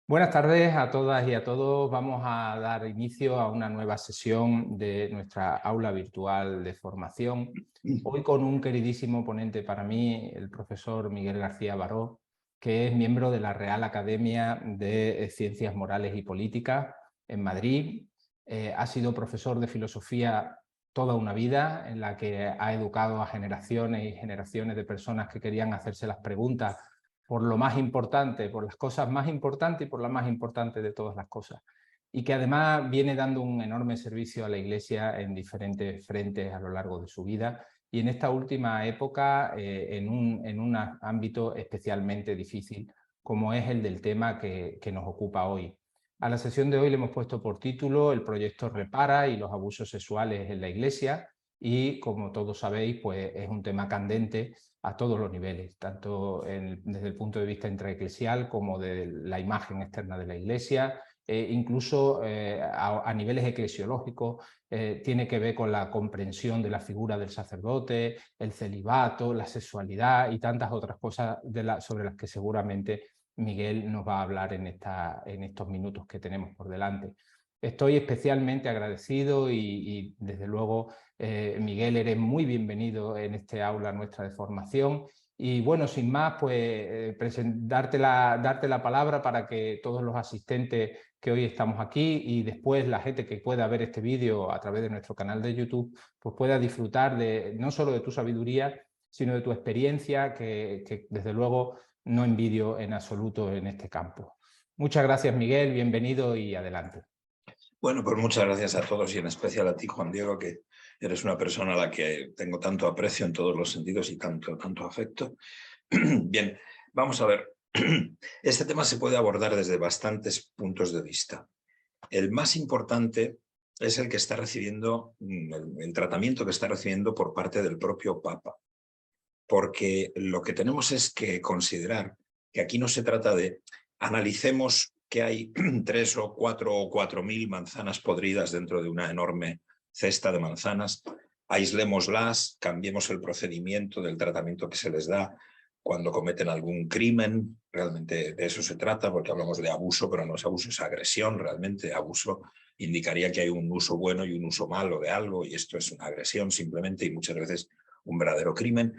Buenas tardes a todas y a todos. Vamos a dar inicio a una nueva sesión de nuestra aula virtual de formación. Hoy con un queridísimo ponente para mí, el profesor Miguel García Baró, que es miembro de la Real Academia de Ciencias Morales y Políticas en Madrid. Ha sido profesor de filosofía toda una vida, en la que ha educado a generaciones y generaciones de personas que querían hacerse las preguntas por lo más importante, por las cosas más importantes y por la más importante de todas las cosas. Y que además viene dando un enorme servicio a la Iglesia en diferentes frentes a lo largo de su vida y en esta última época en un ámbito especialmente difícil, como es el del tema que nos ocupa hoy. A la sesión de hoy le hemos puesto por título El proyecto Repara y los abusos sexuales en la Iglesia, y como todos sabéis, pues es un tema candente a todos los niveles, tanto desde el punto de vista intraeclesial como de la imagen externa de la Iglesia, incluso a niveles eclesiológicos. Tiene que ver con la comprensión de la figura del sacerdote, el celibato, la sexualidad y tantas otras cosas sobre las que seguramente Miguel nos va a hablar en estos minutos que tenemos por delante. Estoy especialmente agradecido y desde luego, Miguel, eres muy bienvenido en este aula nuestra de formación. Y bueno, sin más, pues darte la palabra para que todos los asistentes que hoy estamos aquí y después la gente que pueda ver este vídeo a través de nuestro canal de YouTube, pues pueda disfrutar no solo de tu sabiduría, sino de tu experiencia, que desde luego no envidio en absoluto en este campo. Muchas gracias, Miguel, bienvenido y adelante. Bueno, pues muchas gracias a todos y en especial a ti, Juan Diego, que eres una persona a la que tengo tanto aprecio en todos los sentidos y tanto afecto. Bien, vamos a ver. Este tema se puede abordar desde bastantes puntos de vista. El más importante es el que está recibiendo, el tratamiento que está recibiendo por parte del propio Papa. Porque lo que tenemos es que considerar que aquí no se trata de analicemos que hay 3 o 4.000 manzanas podridas dentro de una enorme cesta de manzanas, aislémoslas, cambiemos el procedimiento del tratamiento que se les da cuando cometen algún crimen. Realmente de eso se trata, porque hablamos de abuso, pero no es abuso, es agresión. Realmente abuso indicaría que hay un uso bueno y un uso malo de algo, y esto es una agresión simplemente, y muchas veces un verdadero crimen.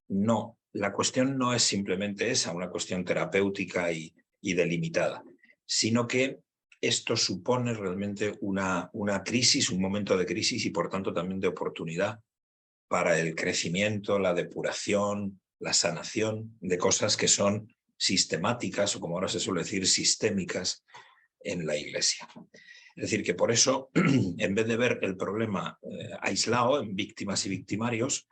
No, la cuestión no es simplemente esa, una cuestión terapéutica y delimitada, sino que esto supone realmente una crisis, un momento de crisis y por tanto también de oportunidad para el crecimiento, la depuración, la sanación de cosas que son sistemáticas o, como ahora se suele decir, sistémicas en la Iglesia. Es decir, que por eso, en vez de ver el problema aislado en víctimas y victimarios,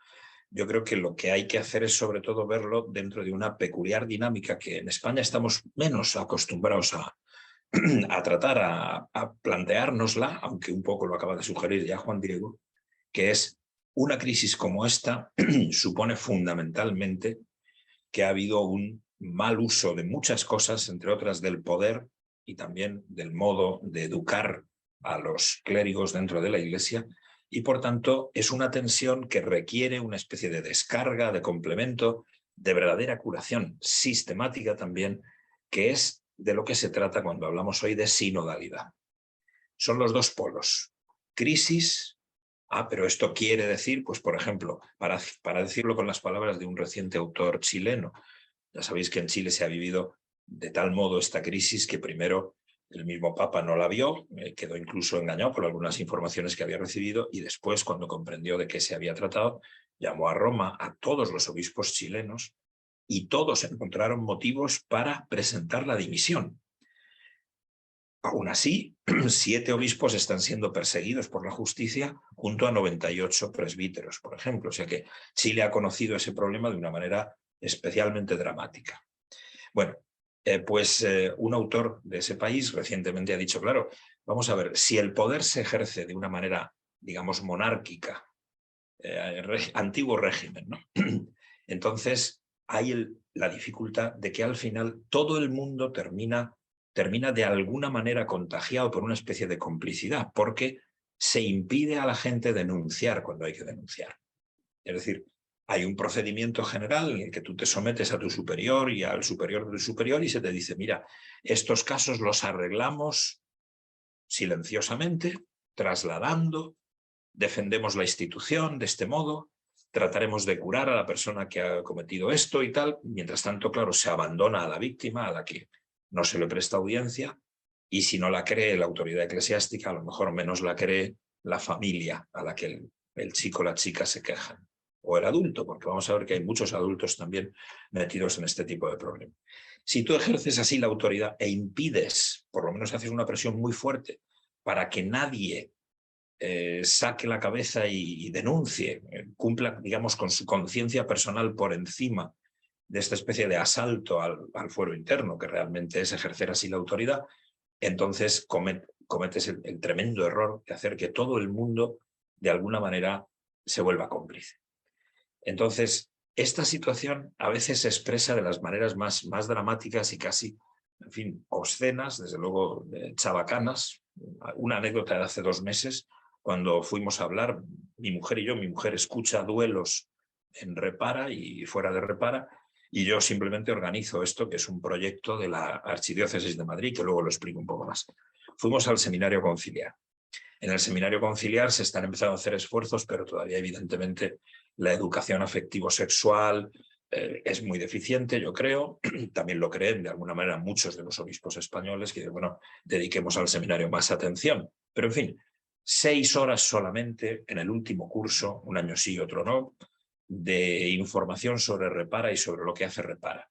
yo creo que lo que hay que hacer es sobre todo verlo dentro de una peculiar dinámica que en España estamos menos acostumbrados a tratar, a planteárnosla, aunque un poco lo acaba de sugerir ya Juan Diego, que es una crisis como esta supone fundamentalmente que ha habido un mal uso de muchas cosas, entre otras del poder y también del modo de educar a los clérigos dentro de la Iglesia, y por tanto es una tensión que requiere una especie de descarga, de complemento, de verdadera curación sistemática también, que es de lo que se trata cuando hablamos hoy de sinodalidad. Son los dos polos. Crisis. Pero esto quiere decir, pues por ejemplo, para decirlo con las palabras de un reciente autor chileno, ya sabéis que en Chile se ha vivido de tal modo esta crisis que primero el mismo Papa no la vio, quedó incluso engañado por algunas informaciones que había recibido, y después, cuando comprendió de qué se había tratado, llamó a Roma a todos los obispos chilenos y todos encontraron motivos para presentar la dimisión. Aún así, 7 obispos están siendo perseguidos por la justicia junto a 98 presbíteros, por ejemplo. O sea que Chile ha conocido ese problema de una manera especialmente dramática. Bueno, un autor de ese país recientemente ha dicho, claro, vamos a ver, si el poder se ejerce de una manera, digamos, monárquica, antiguo régimen, ¿no? Entonces hay la dificultad de que al final todo el mundo termina de alguna manera contagiado por una especie de complicidad, porque se impide a la gente denunciar cuando hay que denunciar. Es decir, Hay un procedimiento general en el que tú te sometes a tu superior y al superior del superior y se te dice, mira, estos casos los arreglamos silenciosamente, trasladando, defendemos la institución de este modo, trataremos de curar a la persona que ha cometido esto y tal. Mientras tanto, claro, se abandona a la víctima, a la que no se le presta audiencia, y si no la cree la autoridad eclesiástica, a lo mejor menos la cree la familia a la que el chico o la chica se quejan, o el adulto, porque vamos a ver que hay muchos adultos también metidos en este tipo de problemas. Si tú ejerces así la autoridad e impides, por lo menos haces una presión muy fuerte para que nadie saque la cabeza y denuncie, cumpla, digamos, con su conciencia personal por encima de esta especie de asalto al fuero interno, que realmente es ejercer así la autoridad, entonces cometes el tremendo error de hacer que todo el mundo, de alguna manera, se vuelva cómplice. Entonces, esta situación a veces se expresa de las maneras más dramáticas y casi, en fin, obscenas, desde luego chabacanas. Una anécdota de hace 2 meses, cuando fuimos a hablar, mi mujer y yo, mi mujer escucha duelos en Repara y fuera de Repara, y yo simplemente organizo esto, que es un proyecto de la Archidiócesis de Madrid, que luego lo explico un poco más. Fuimos al Seminario Conciliar. En el Seminario Conciliar se están empezando a hacer esfuerzos, pero todavía evidentemente la educación afectivo-sexual es muy deficiente, yo creo. También lo creen de alguna manera muchos de los obispos españoles, que bueno, dediquemos al seminario más atención. Pero en fin, 6 horas solamente en el último curso, un año sí, otro no, de información sobre Repara y sobre lo que hace Repara.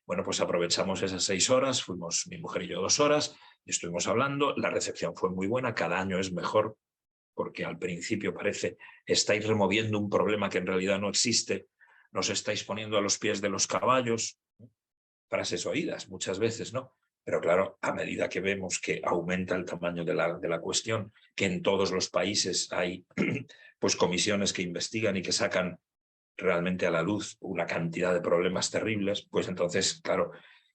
Bueno, pues aprovechamos esas 6 horas, fuimos mi mujer y yo 2 horas, estuvimos hablando, la recepción fue muy buena, cada año es mejor, porque al principio parece estáis removiendo un problema que en realidad no existe, nos estáis poniendo a los pies de los caballos, frases oídas muchas veces, ¿no? Pero claro, a medida que vemos que aumenta el tamaño de la cuestión, que en todos los países hay pues comisiones que investigan y que sacan realmente a la luz una cantidad de problemas terribles, pues entonces, claro,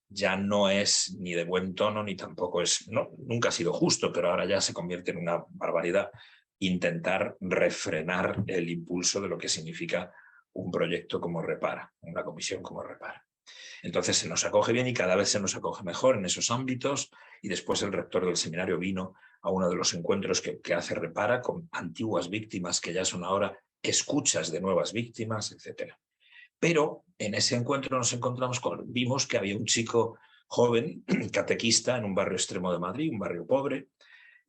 ya no es ni de buen tono ni tampoco es, no, nunca ha sido justo, pero ahora ya se convierte en una barbaridad intentar refrenar el impulso de lo que significa un proyecto como Repara, una comisión como Repara. Entonces se nos acoge bien y cada vez se nos acoge mejor en esos ámbitos, y después el rector del seminario vino a uno de los encuentros que hace Repara con antiguas víctimas que ya son ahora escuchas de nuevas víctimas, etc. Pero en ese encuentro nos encontramos vimos que había un chico joven, catequista, en un barrio extremo de Madrid, un barrio pobre,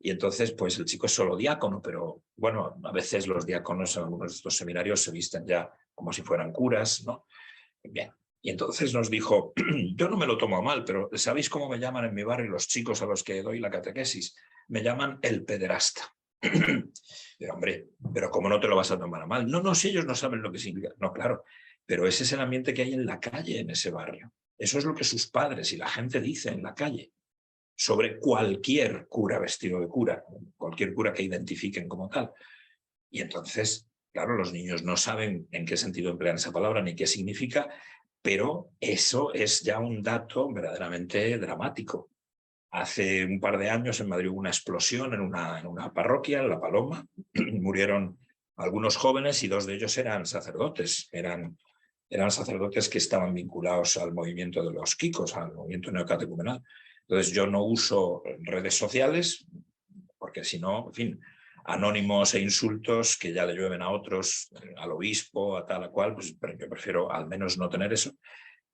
y entonces pues el chico es solo diácono, pero bueno, a veces los diáconos en algunos de estos seminarios se visten ya como si fueran curas, ¿no? Bien. Y entonces nos dijo, yo no me lo tomo a mal, pero ¿sabéis cómo me llaman en mi barrio los chicos a los que doy la catequesis? Me llaman el pederasta. Pero hombre, pero ¿cómo no te lo vas a tomar a mal? No, no, si ellos no saben lo que significa. No, claro, pero ese es el ambiente que hay en la calle, en ese barrio. Eso es lo que sus padres y la gente dice en la calle sobre cualquier cura vestido de cura, cualquier cura que identifiquen como tal. Y entonces, claro, los niños no saben en qué sentido emplean esa palabra ni qué significa, pero eso es ya un dato verdaderamente dramático. Hace un par de años en Madrid hubo una explosión en una parroquia, en La Paloma. Murieron algunos jóvenes y 2 de ellos eran sacerdotes. Eran sacerdotes que estaban vinculados al movimiento de los Kikos, al movimiento neocatecumenal. Entonces yo no uso redes sociales porque si no, en fin, anónimos e insultos que ya le llueven a otros, al obispo, a tal, a cual, pues yo prefiero al menos no tener eso.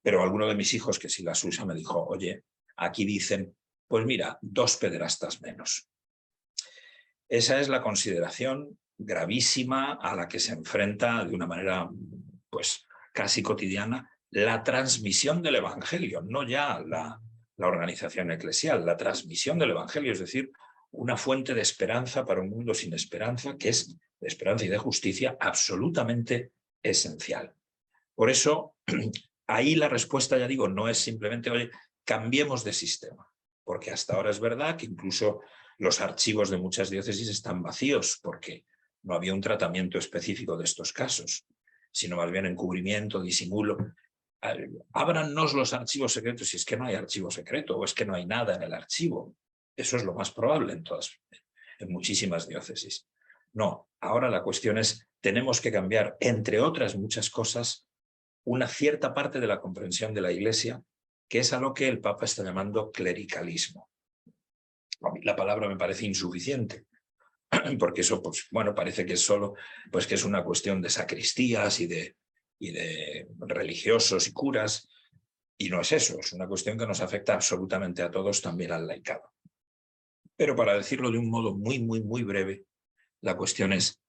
Pero alguno de mis hijos que sí las usa me dijo, oye, aquí dicen, pues mira, 2 pederastas menos. Esa es la consideración gravísima a la que se enfrenta de una manera pues casi cotidiana la transmisión del evangelio, no ya la organización eclesial, la transmisión del evangelio, es decir, una fuente de esperanza para un mundo sin esperanza, que es de esperanza y de justicia absolutamente esencial. Por eso, ahí la respuesta, ya digo, no es simplemente, oye, cambiemos de sistema, porque hasta ahora es verdad que incluso los archivos de muchas diócesis están vacíos porque no había un tratamiento específico de estos casos, sino más bien encubrimiento, disimulo. Ábrannos los archivos secretos si es que no hay archivo secreto o es que no hay nada en el archivo. Eso es lo más probable en muchísimas diócesis. No, ahora la cuestión es tenemos que cambiar, entre otras muchas cosas, una cierta parte de la comprensión de la Iglesia, que es a lo que el Papa está llamando clericalismo. A mí la palabra me parece insuficiente, porque eso, pues, bueno, parece que es solo, pues, que es una cuestión de sacristías y de religiosos y curas, y no es eso, es una cuestión que nos afecta absolutamente a todos, también al laicado. Pero para decirlo de un modo muy breve, la cuestión es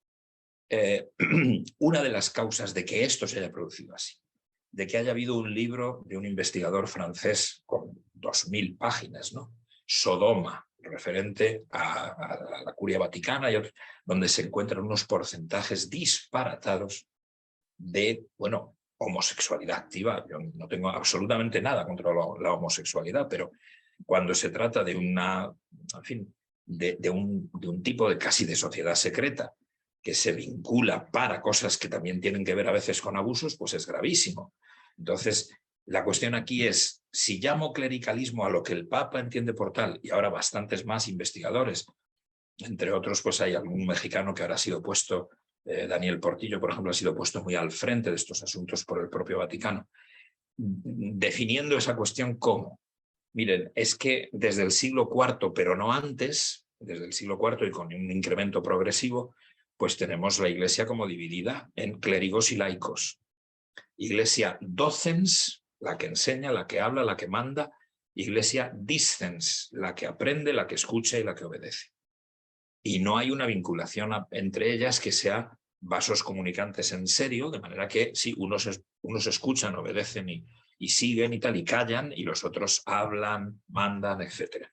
una de las causas de que esto se haya producido así, de que haya habido un libro de un investigador francés con 2000 páginas, ¿no? Sodoma, referente a la Curia Vaticana, y otros, donde se encuentran unos porcentajes disparatados de, bueno, homosexualidad activa. Yo no tengo absolutamente nada contra la homosexualidad, pero cuando se trata de una, en fin, de un tipo de casi de sociedad secreta que se vincula para cosas que también tienen que ver a veces con abusos, pues es gravísimo. Entonces, la cuestión aquí es, si llamo clericalismo a lo que el Papa entiende por tal, y ahora bastantes más investigadores, entre otros, pues hay algún mexicano que ahora ha sido puesto, Daniel Portillo, por ejemplo, ha sido puesto muy al frente de estos asuntos por el propio Vaticano, definiendo esa cuestión como, miren, es que desde el siglo IV, pero no antes, desde el siglo IV y con un incremento progresivo, pues tenemos la Iglesia como dividida en clérigos y laicos. Iglesia docens, la que enseña, la que habla, la que manda. Iglesia discens, la que aprende, la que escucha y la que obedece. Y no hay una vinculación entre ellas que sea vasos comunicantes en serio, de manera que sí, unos escuchan, obedecen y siguen y tal, y callan, y los otros hablan, mandan, etc.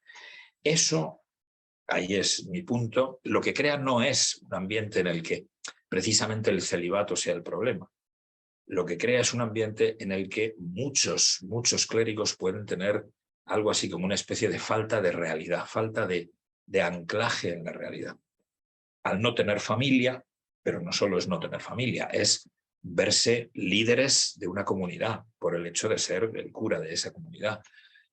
Eso, ahí es mi punto, lo que crea no es un ambiente en el que precisamente el celibato sea el problema. Lo que crea es un ambiente en el que muchos clérigos pueden tener algo así como una especie de falta de realidad, falta de anclaje en la realidad. Al no tener familia, pero no solo es no tener familia, es verse líderes de una comunidad por el hecho de ser el cura de esa comunidad.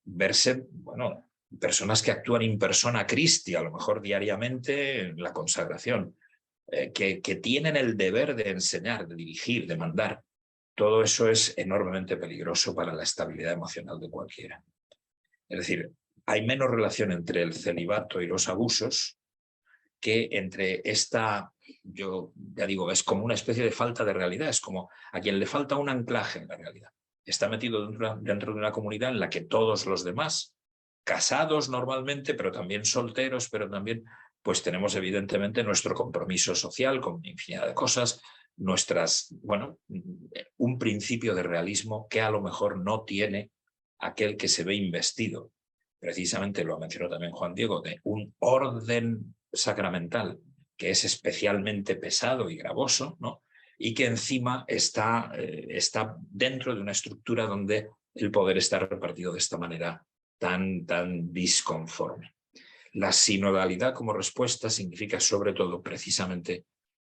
Verse, bueno, personas que actúan in persona Christi, a lo mejor diariamente en la consagración, que tienen el deber de enseñar, de dirigir, de mandar. Todo eso es enormemente peligroso para la estabilidad emocional de cualquiera. Es decir, hay menos relación entre el celibato y los abusos que entre esta, yo ya digo, es como una especie de falta de realidad, es como a quien le falta un anclaje en la realidad. Está metido dentro de una comunidad en la que todos los demás, casados normalmente, pero también solteros, pero también pues tenemos evidentemente nuestro compromiso social con infinidad de cosas, nuestras, bueno, un principio de realismo que a lo mejor no tiene aquel que se ve investido. Precisamente lo mencionó también Juan Diego, de un orden sacramental que es especialmente pesado y gravoso, ¿no? Y que encima está dentro de una estructura donde el poder está repartido de esta manera tan disconforme. La sinodalidad como respuesta significa sobre todo precisamente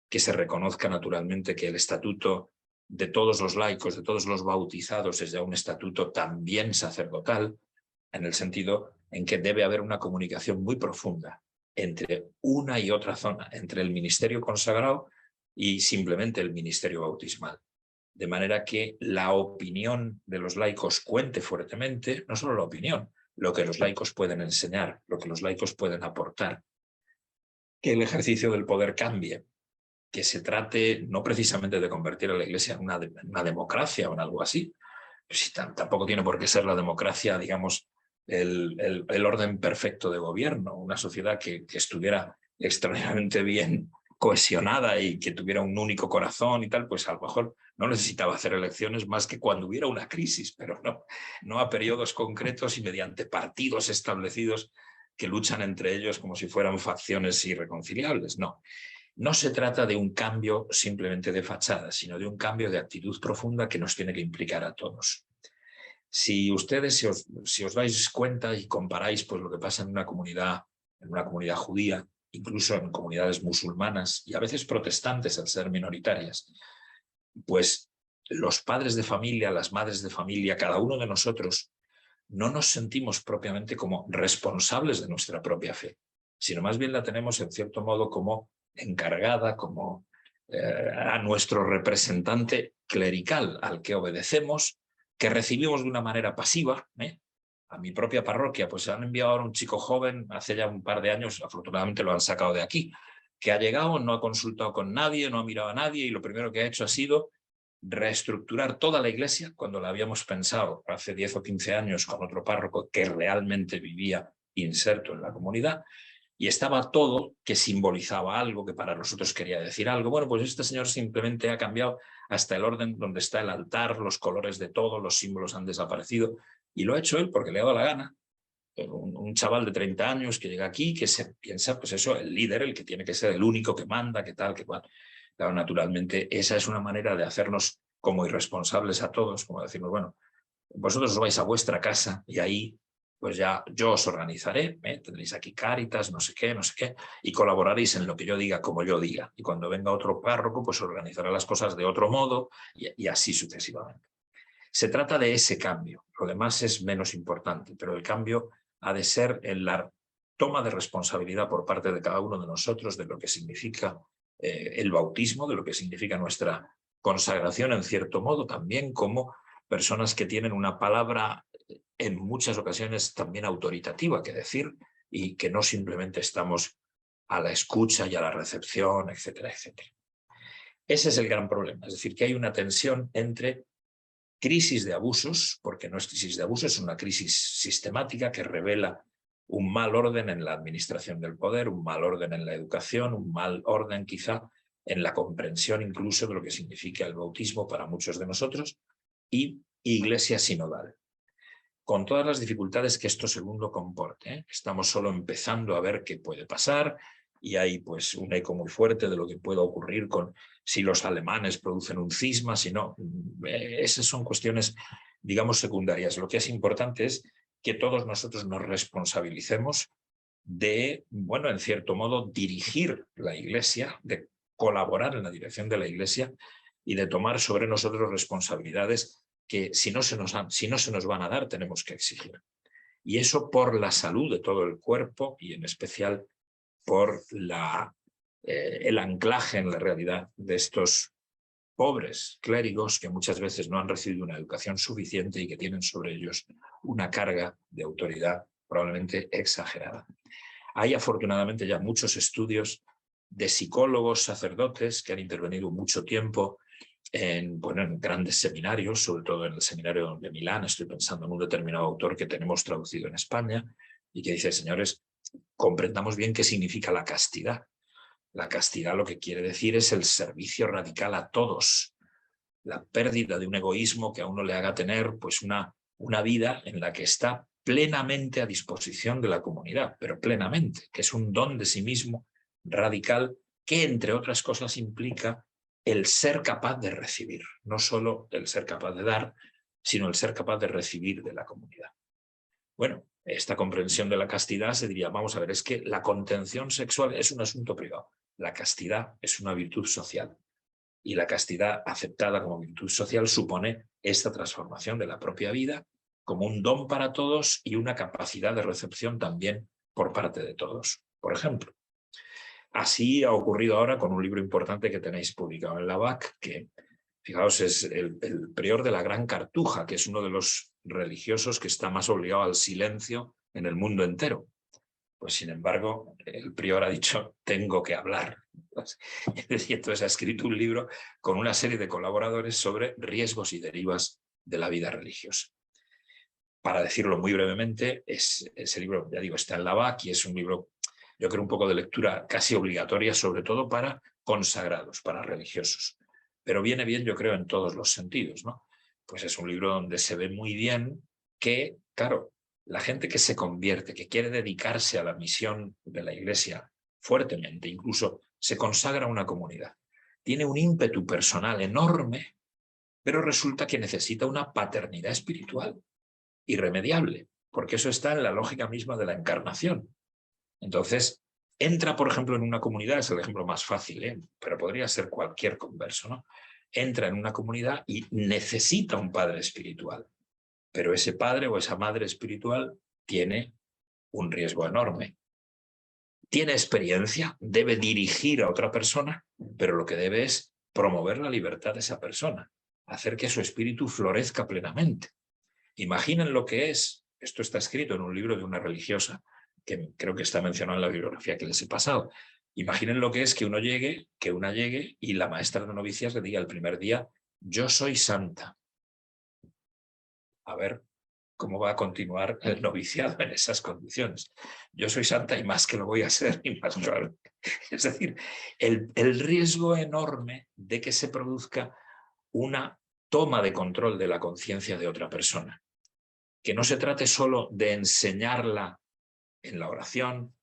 que se reconozca naturalmente que el estatuto de todos los laicos, de todos los bautizados, es ya un estatuto también sacerdotal, en el sentido en que debe haber una comunicación muy profunda entre una y otra zona, entre el ministerio consagrado y simplemente el ministerio bautismal. De manera que la opinión de los laicos cuente fuertemente, no solo la opinión, lo que los laicos pueden enseñar, lo que los laicos pueden aportar, que el ejercicio del poder cambie, que se trate no precisamente de convertir a la Iglesia en una democracia o en algo así, pues tampoco tiene por qué ser la democracia, digamos, el orden perfecto de gobierno, una sociedad que estuviera extraordinariamente bien cohesionada y que tuviera un único corazón y tal, pues a lo mejor no necesitaba hacer elecciones más que cuando hubiera una crisis, pero no a periodos concretos y mediante partidos establecidos que luchan entre ellos como si fueran facciones irreconciliables. No se trata de un cambio simplemente de fachada, sino de un cambio de actitud profunda que nos tiene que implicar a todos. Si ustedes, si os dais cuenta y comparáis pues, lo que pasa en una comunidad judía, incluso en comunidades musulmanas y a veces protestantes al ser minoritarias, pues los padres de familia, las madres de familia, cada uno de nosotros, no nos sentimos propiamente como responsables de nuestra propia fe, sino más bien la tenemos en cierto modo como encargada, como a nuestro representante clerical al que obedecemos, que recibimos de una manera pasiva. A mi propia parroquia pues han enviado ahora un chico joven, hace ya un par de años, afortunadamente lo han sacado de aquí, que ha llegado, no ha consultado con nadie, no ha mirado a nadie y lo primero que ha hecho ha sido reestructurar toda la iglesia cuando la habíamos pensado hace 10 o 15 años con otro párroco que realmente vivía inserto en la comunidad y estaba todo que simbolizaba algo, que para nosotros quería decir algo. Bueno, pues este señor simplemente ha cambiado hasta el orden donde está el altar, los colores de todo, los símbolos han desaparecido y lo ha hecho él porque le ha dado la gana. Un chaval de 30 años que llega aquí, que se piensa, pues eso, el líder, el que tiene que ser el único que manda, que tal, que cual. Claro, naturalmente, esa es una manera de hacernos como irresponsables a todos, como decirnos, bueno, vosotros os vais a vuestra casa y ahí pues ya yo os organizaré, tendréis aquí Cáritas, no sé qué, y colaboraréis en lo que yo diga como yo diga. Y cuando venga otro párroco, pues organizará las cosas de otro modo y así sucesivamente. Se trata de ese cambio, lo demás es menos importante, pero el cambio ha de ser en la toma de responsabilidad por parte de cada uno de nosotros de lo que significa el bautismo, de lo que significa nuestra consagración en cierto modo, también como personas que tienen una palabra en muchas ocasiones también autoritativa que decir y que no simplemente estamos a la escucha y a la recepción, etcétera, etcétera. Ese es el gran problema, es decir, que hay una tensión entre crisis de abusos, porque no es crisis de abusos, es una crisis sistemática que revela un mal orden en la administración del poder, un mal orden en la educación, un mal orden quizá en la comprensión incluso de lo que significa el bautismo para muchos de nosotros, y iglesia sinodal. Con todas las dificultades que esto segundo comporte, estamos solo empezando a ver qué puede pasar y hay pues un eco muy fuerte de lo que pueda ocurrir con si los alemanes producen un cisma, si no. Esas son cuestiones, digamos, secundarias. Lo que es importante es que todos nosotros nos responsabilicemos de, bueno, en cierto modo, dirigir la iglesia, de colaborar en la dirección de la iglesia y de tomar sobre nosotros responsabilidades que si no se nos van a dar, tenemos que exigir. Y eso por la salud de todo el cuerpo y en especial por el anclaje en la realidad de estos pobres clérigos que muchas veces no han recibido una educación suficiente y que tienen sobre ellos una carga de autoridad probablemente exagerada. Hay afortunadamente ya muchos estudios de psicólogos, sacerdotes que han intervenido mucho tiempo en grandes seminarios, sobre todo en el seminario de Milán. Estoy pensando en un determinado autor que tenemos traducido en España y que dice, señores, comprendamos bien qué significa la castidad. La castidad lo que quiere decir es el servicio radical a todos, la pérdida de un egoísmo que a uno le haga tener pues una vida en la que está plenamente a disposición de la comunidad, pero plenamente, que es un don de sí mismo radical que, entre otras cosas, implica el ser capaz de recibir, no solo el ser capaz de dar, sino el ser capaz de recibir de la comunidad. Bueno, esta comprensión de la castidad se diría, vamos a ver, es que la contención sexual es un asunto privado, la castidad es una virtud social y la castidad aceptada como virtud social supone esta transformación de la propia vida como un don para todos y una capacidad de recepción también por parte de todos. Por ejemplo, así ha ocurrido ahora con un libro importante que tenéis publicado en la BAC, que, fijaos, es el prior de la Gran Cartuja, que es uno de los religiosos que está más obligado al silencio en el mundo entero. Pues, sin embargo, el prior ha dicho, tengo que hablar. Y entonces ha escrito un libro con una serie de colaboradores sobre riesgos y derivas de la vida religiosa. Para decirlo muy brevemente, ese libro, ya digo, está en la BAC y es un libro, yo creo, un poco de lectura casi obligatoria, sobre todo para consagrados, para religiosos. Pero viene bien, yo creo, en todos los sentidos, ¿no? Pues es un libro donde se ve muy bien que, claro, la gente que se convierte, que quiere dedicarse a la misión de la Iglesia fuertemente, incluso se consagra a una comunidad, tiene un ímpetu personal enorme, pero resulta que necesita una paternidad espiritual irremediable, porque eso está en la lógica misma de la encarnación. Entonces, entra, por ejemplo, en una comunidad, es el ejemplo más fácil, pero podría ser cualquier converso, ¿no? Entra en una comunidad y necesita un padre espiritual, pero ese padre o esa madre espiritual tiene un riesgo enorme. tiene experiencia, debe dirigir a otra persona, pero lo que debe es promover la libertad de esa persona, hacer que su espíritu florezca plenamente. Imaginen lo que es, esto está escrito en un libro de una religiosa, que creo que está mencionado en la bibliografía que les he pasado. Imaginen lo que es que una llegue y la maestra de novicias le diga el primer día: yo soy santa. A ver cómo va a continuar el noviciado en esas condiciones. Yo soy santa y más que lo voy a ser, y más claro. Es decir, el riesgo enorme de que se produzca una toma de control de la conciencia de otra persona. Que no se trate solo de enseñarla en la oración,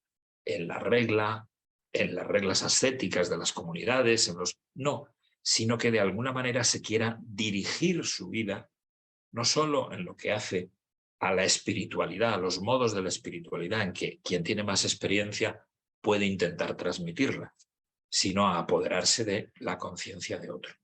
en la regla, en las reglas ascéticas de las comunidades, no, sino que de alguna manera se quiera dirigir su vida, no solo en lo que hace a la espiritualidad, a los modos de la espiritualidad en que quien tiene más experiencia puede intentar transmitirla, sino a apoderarse de la conciencia de otro.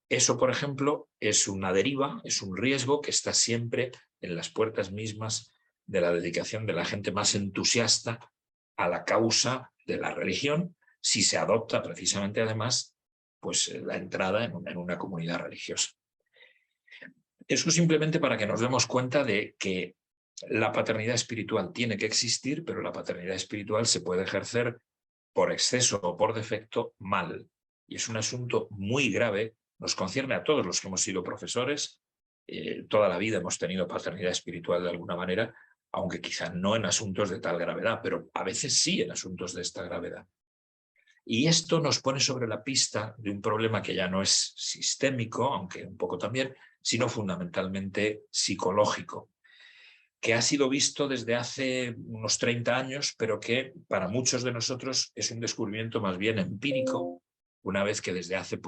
Eso, por ejemplo, es una deriva, es un riesgo que está siempre en las puertas mismas de la dedicación de la gente más entusiasta a la causa de la religión, si se adopta precisamente además pues, la entrada en una comunidad religiosa. Eso simplemente para que nos demos cuenta de que la paternidad espiritual tiene que existir, pero la paternidad espiritual se puede ejercer por exceso o por defecto mal. Y es un asunto muy grave, nos concierne a todos los que hemos sido profesores, toda la vida hemos tenido paternidad espiritual de alguna manera, aunque quizá no en asuntos de tal gravedad, pero a veces sí en asuntos de esta gravedad. Y esto nos pone sobre la pista de un problema que ya no es sistémico, aunque un poco también, sino fundamentalmente psicológico, que ha sido visto desde hace unos 30 años, pero que para muchos de nosotros es un descubrimiento más bien empírico, una vez que desde hace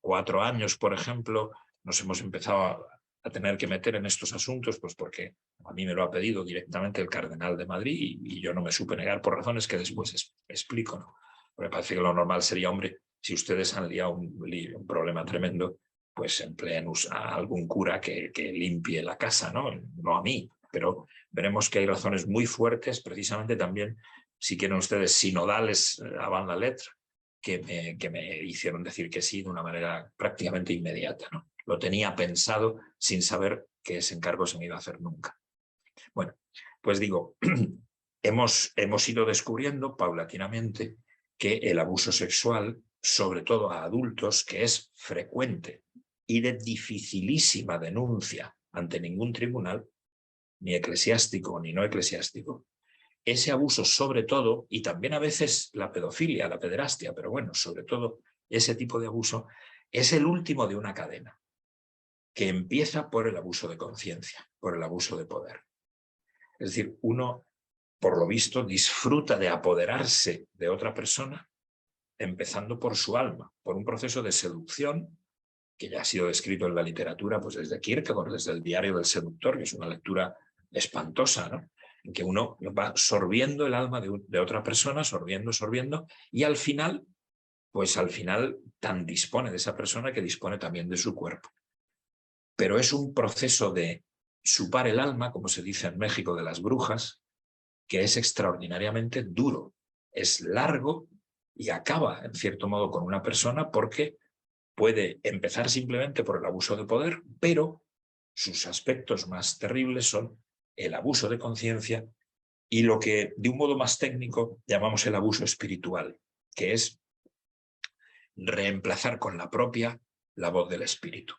4 años, por ejemplo, nos hemos empezado a tener que meter en estos asuntos, pues porque a mí me lo ha pedido directamente el cardenal de Madrid y yo no me supe negar por razones que después explico, ¿no? Porque parece que lo normal sería, hombre, si ustedes han liado un problema tremendo, pues empleen a algún cura que limpie la casa, ¿no? No a mí, pero veremos que hay razones muy fuertes, precisamente también, si quieren ustedes, sinodales avant la lettre, que me hicieron decir que sí de una manera prácticamente inmediata, ¿no? Lo tenía pensado sin saber que ese encargo se me iba a hacer nunca. Bueno, pues digo, hemos ido descubriendo paulatinamente que el abuso sexual, sobre todo a adultos, que es frecuente y de dificilísima denuncia ante ningún tribunal, ni eclesiástico ni no eclesiástico, ese abuso sobre todo, y también a veces la pedofilia, la pederastia, pero bueno, sobre todo ese tipo de abuso, es el último de una cadena que empieza por el abuso de conciencia, por el abuso de poder. Es decir, uno, por lo visto, disfruta de apoderarse de otra persona, empezando por su alma, por un proceso de seducción que ya ha sido descrito en la literatura, pues desde Kierkegaard, desde el Diario del Seductor, que es una lectura espantosa, ¿no? En que uno va sorbiendo el alma de otra persona, sorbiendo, y al final, pues al final tan dispone de esa persona que dispone también de su cuerpo. Pero es un proceso de chupar el alma, como se dice en México, de las brujas, que es extraordinariamente duro, es largo y acaba, en cierto modo, con una persona porque puede empezar simplemente por el abuso de poder, pero sus aspectos más terribles son el abuso de conciencia y lo que de un modo más técnico llamamos el abuso espiritual, que es reemplazar con la propia la voz del espíritu.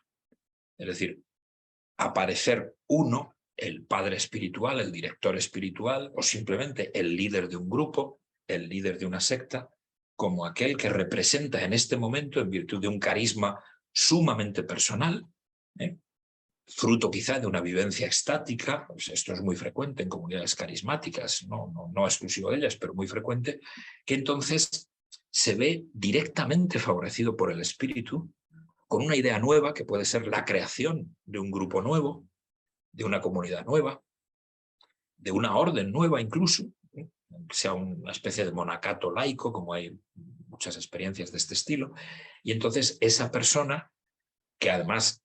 Es decir, aparecer uno, el padre espiritual, el director espiritual o simplemente el líder de un grupo, el líder de una secta, como aquel que representa en este momento, en virtud de un carisma sumamente personal, fruto quizá de una vivencia extática, pues esto es muy frecuente en comunidades carismáticas, no exclusivo de ellas, pero muy frecuente, que entonces se ve directamente favorecido por el espíritu, con una idea nueva que puede ser la creación de un grupo nuevo, de una comunidad nueva, de una orden nueva incluso, sea una especie de monacato laico, como hay muchas experiencias de este estilo, y entonces esa persona, que además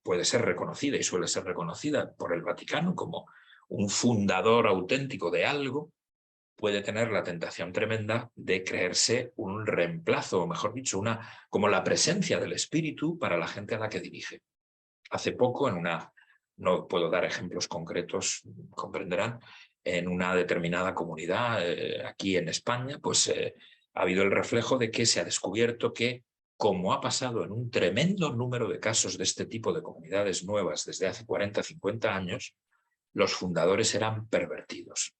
puede ser reconocida y suele ser reconocida por el Vaticano como un fundador auténtico de algo, puede tener la tentación tremenda de creerse un reemplazo, o mejor dicho, como la presencia del espíritu para la gente a la que dirige. Hace poco, no puedo dar ejemplos concretos, comprenderán, en una determinada comunidad aquí en España, pues ha habido el reflejo de que se ha descubierto que, como ha pasado en un tremendo número de casos de este tipo de comunidades nuevas desde hace 40, 50 años, los fundadores eran pervertidos.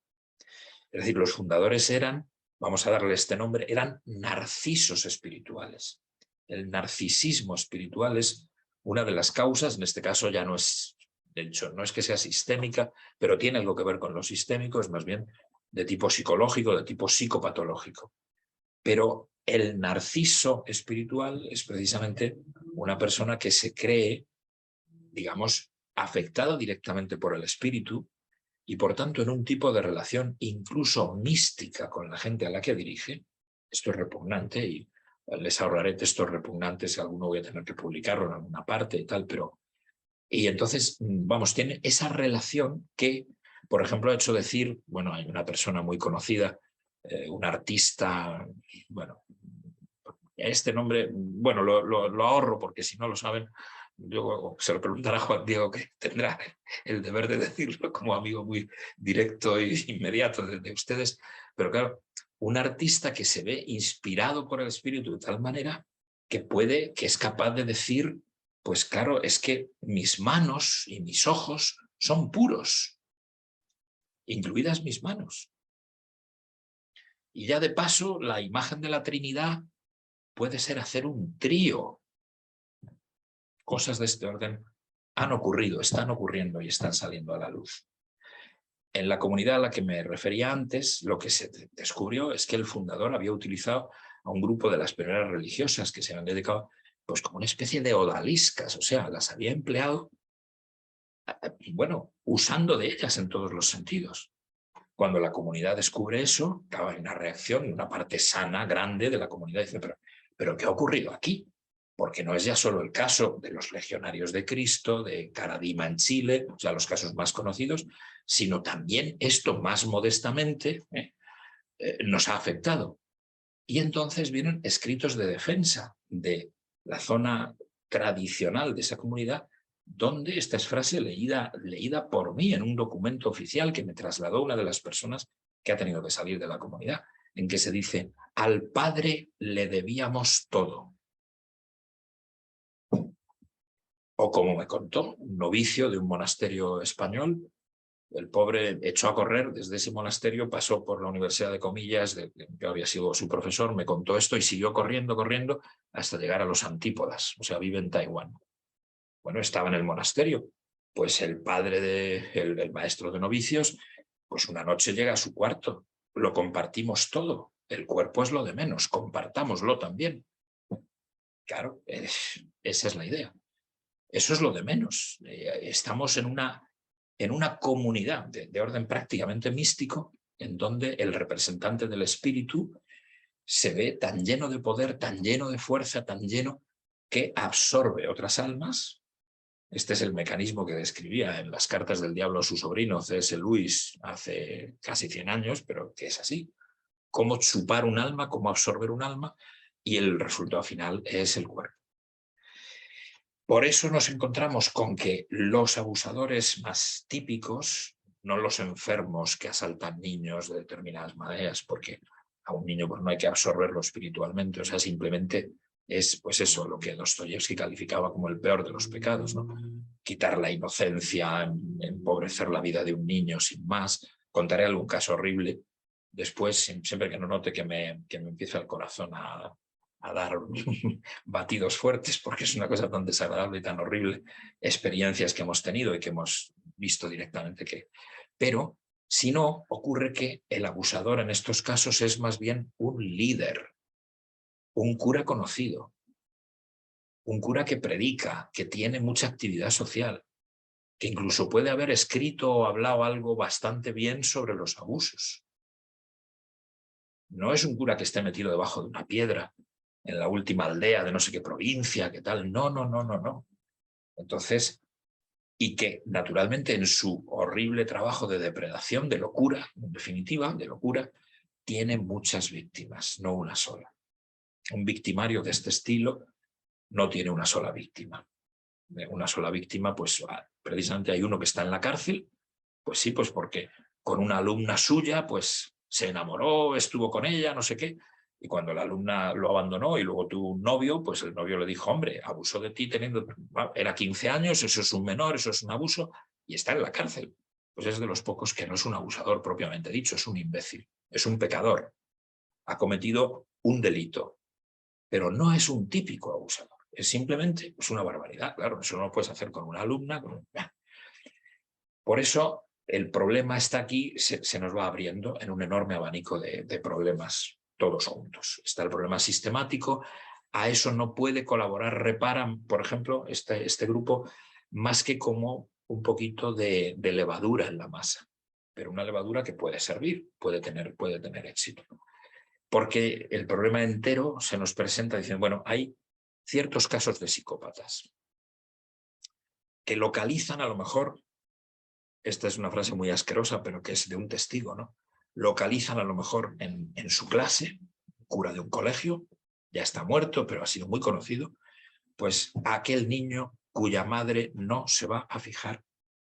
Es decir, los fundadores eran, vamos a darle este nombre, eran narcisos espirituales. El narcisismo espiritual es una de las causas, en este caso ya no es, de hecho, no es que sea sistémica, pero tiene algo que ver con lo sistémico, es más bien de tipo psicológico, de tipo psicopatológico. Pero el narciso espiritual es precisamente una persona que se cree, digamos, afectada directamente por el espíritu y por tanto en un tipo de relación incluso mística con la gente a la que dirige. Esto es repugnante y les ahorraré textos repugnantes, si alguno voy a tener que publicarlo en alguna parte y tal, pero... Y entonces, vamos, tiene esa relación que, por ejemplo, ha hecho decir, bueno, hay una persona muy conocida, un artista, bueno, este nombre, bueno, lo ahorro porque si no lo saben, yo se lo preguntará a Juan Diego, que tendrá el deber de decirlo como amigo muy directo e inmediato de ustedes, pero claro, un artista que se ve inspirado por el espíritu de tal manera que es capaz de decir, pues claro, es que mis manos y mis ojos son puros, incluidas mis manos. Y ya de paso, la imagen de la Trinidad puede ser hacer un trío. Cosas de este orden han ocurrido, están ocurriendo y están saliendo a la luz. En la comunidad a la que me refería antes, lo que se descubrió es que el fundador había utilizado a un grupo de las primeras religiosas que se habían dedicado pues como una especie de odaliscas, o sea, las había empleado, bueno, usando de ellas en todos los sentidos. Cuando la comunidad descubre eso, claro, hay una reacción, una parte sana, grande de la comunidad dice, pero ¿qué ha ocurrido aquí? Porque no es ya solo el caso de los legionarios de Cristo, de Caradima en Chile, o sea, los casos más conocidos, sino también esto más modestamente nos ha afectado. Y entonces vienen escritos de defensa de la zona tradicional de esa comunidad, donde esta es frase leída por mí en un documento oficial que me trasladó una de las personas que ha tenido que salir de la comunidad, en que se dice, al padre le debíamos todo. O como me contó un novicio de un monasterio español, el pobre echó a correr desde ese monasterio, pasó por la Universidad de Comillas, yo había sido su profesor, me contó esto y siguió corriendo hasta llegar a los antípodas, o sea, vive en Taiwán. Bueno, estaba en el monasterio, pues el padre el maestro de novicios, pues una noche llega a su cuarto, lo compartimos todo, el cuerpo es lo de menos, compartámoslo también. Claro, esa es la idea. Eso es lo de menos. Estamos en una comunidad de orden prácticamente místico, en donde el representante del espíritu se ve tan lleno de poder, tan lleno de fuerza, tan lleno que absorbe otras almas. Este es el mecanismo que describía en las cartas del diablo a su sobrino C.S. Lewis hace casi 100 años, pero que es así. Cómo chupar un alma, cómo absorber un alma, y el resultado final es el cuerpo. Por eso nos encontramos con que los abusadores más típicos, no los enfermos que asaltan niños de determinadas maneras, porque a un niño pues, no hay que absorberlo espiritualmente, o sea, simplemente es pues eso, lo que Dostoyevsky calificaba como el peor de los pecados, ¿no? Quitar la inocencia, empobrecer la vida de un niño sin más. Contaré algún caso horrible después, siempre que no note que me empieza el corazón a dar batidos fuertes, porque es una cosa tan desagradable y tan horrible, experiencias que hemos tenido y que hemos visto directamente que... Pero, si no, ocurre que el abusador en estos casos es más bien un líder, un cura conocido, un cura que predica, que tiene mucha actividad social, que incluso puede haber escrito o hablado algo bastante bien sobre los abusos. No es un cura que esté metido debajo de una piedra, en la última aldea de no sé qué provincia, qué tal. No. Entonces, y que naturalmente en su horrible trabajo de depredación, de locura, en definitiva, de locura, tiene muchas víctimas, no una sola. Un victimario de este estilo no tiene una sola víctima. Una sola víctima, pues precisamente hay uno que está en la cárcel, pues sí, pues porque con una alumna suya, pues se enamoró, estuvo con ella, no sé qué, y cuando la alumna lo abandonó y luego tuvo un novio, pues el novio le dijo, hombre, abusó de ti teniendo, era 15 años, eso es un menor, eso es un abuso, y está en la cárcel. Pues es de los pocos que no es un abusador propiamente dicho, es un imbécil, es un pecador, ha cometido un delito, pero no es un típico abusador, es simplemente una barbaridad, claro, eso no lo puedes hacer con una alumna. Por eso el problema está aquí, se nos va abriendo en un enorme abanico de problemas todos juntos. Está el problema sistemático, a eso no puede colaborar, reparan, por ejemplo, este grupo, más que como un poquito de levadura en la masa, pero una levadura que puede servir, puede tener éxito. Porque el problema entero se nos presenta diciendo, bueno, hay ciertos casos de psicópatas que localizan a lo mejor, esta es una frase muy asquerosa, pero que es de un testigo, ¿no? Localizan a lo mejor en su clase, cura de un colegio, ya está muerto, pero ha sido muy conocido, pues aquel niño cuya madre no se va a fijar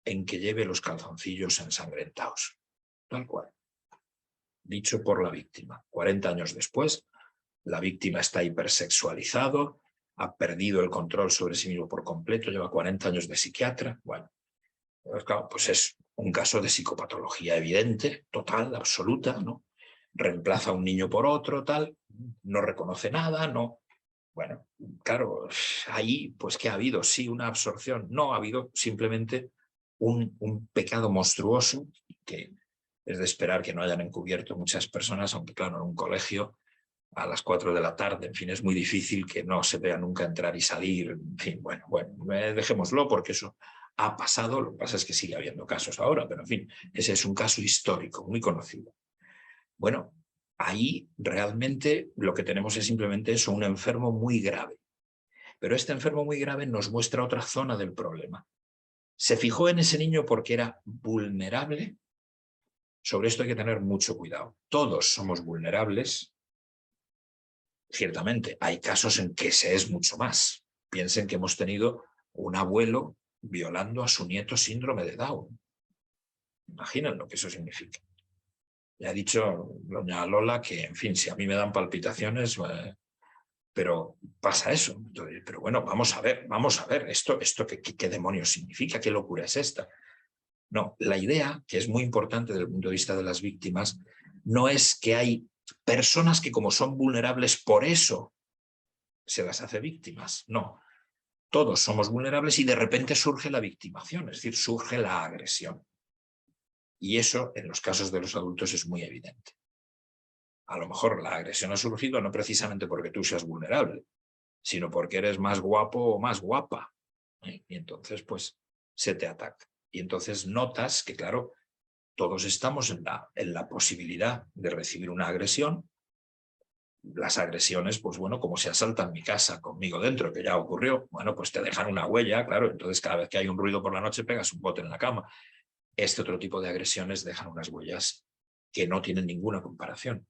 en que lleve los calzoncillos ensangrentados, tal cual. Dicho por la víctima. 40 años después, la víctima está hipersexualizado, ha perdido el control sobre sí mismo por completo, lleva 40 años de psiquiatra. Bueno, pues claro, pues es un caso de psicopatología evidente, total, absoluta, ¿no? Reemplaza a un niño por otro, tal, no reconoce nada, no. Bueno, claro, ahí, pues ¿qué ha habido? Sí, una absorción. No, ha habido simplemente un pecado monstruoso que es de esperar que no hayan encubierto muchas personas, aunque claro, en un colegio a las 4 de la tarde, en fin, es muy difícil que no se vea nunca entrar y salir, en fin, bueno, dejémoslo porque eso ha pasado, lo que pasa es que sigue habiendo casos ahora, pero en fin, ese es un caso histórico, muy conocido. Bueno, ahí realmente lo que tenemos es simplemente eso, un enfermo muy grave. Pero este enfermo muy grave nos muestra otra zona del problema. ¿Se fijó en ese niño porque era vulnerable? Sobre esto hay que tener mucho cuidado. Todos somos vulnerables. Ciertamente, hay casos en que se es mucho más. Piensen que hemos tenido un abuelo violando a su nieto síndrome de Down. Imaginen lo que eso significa. Ya ha dicho doña Lola que, en fin, si a mí me dan palpitaciones, pero pasa eso. Entonces, pero bueno, vamos a ver, ¿esto qué demonios significa? ¿Qué locura es esta? No, la idea, que es muy importante desde el punto de vista de las víctimas, no es que hay personas que como son vulnerables por eso se las hace víctimas. No, todos somos vulnerables y de repente surge la victimación, es decir, surge la agresión. Y eso en los casos de los adultos es muy evidente. A lo mejor la agresión ha surgido no precisamente porque tú seas vulnerable, sino porque eres más guapo o más guapa. Y entonces, pues, se te ataca. Y entonces notas que, claro, todos estamos en la posibilidad de recibir una agresión. Las agresiones, pues bueno, como se asaltan mi casa conmigo dentro, que ya ocurrió, bueno, pues te dejan una huella, claro, entonces cada vez que hay un ruido por la noche pegas un bote en la cama. Este otro tipo de agresiones dejan unas huellas que no tienen ninguna comparación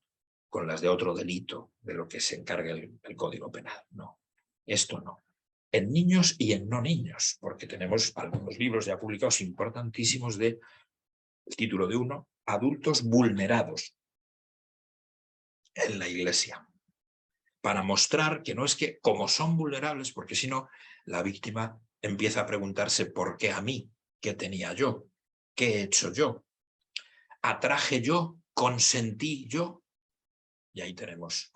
con las de otro delito de lo que se encarga el Código Penal. No, esto no. En niños y en no niños, porque tenemos algunos libros ya publicados importantísimos de, el título de uno, adultos vulnerados en la Iglesia, para mostrar que no es que como son vulnerables, porque si no, la víctima empieza a preguntarse ¿por qué a mí? ¿Qué tenía yo? ¿Qué he hecho yo? ¿Atraje yo? ¿Consentí yo? Y ahí tenemos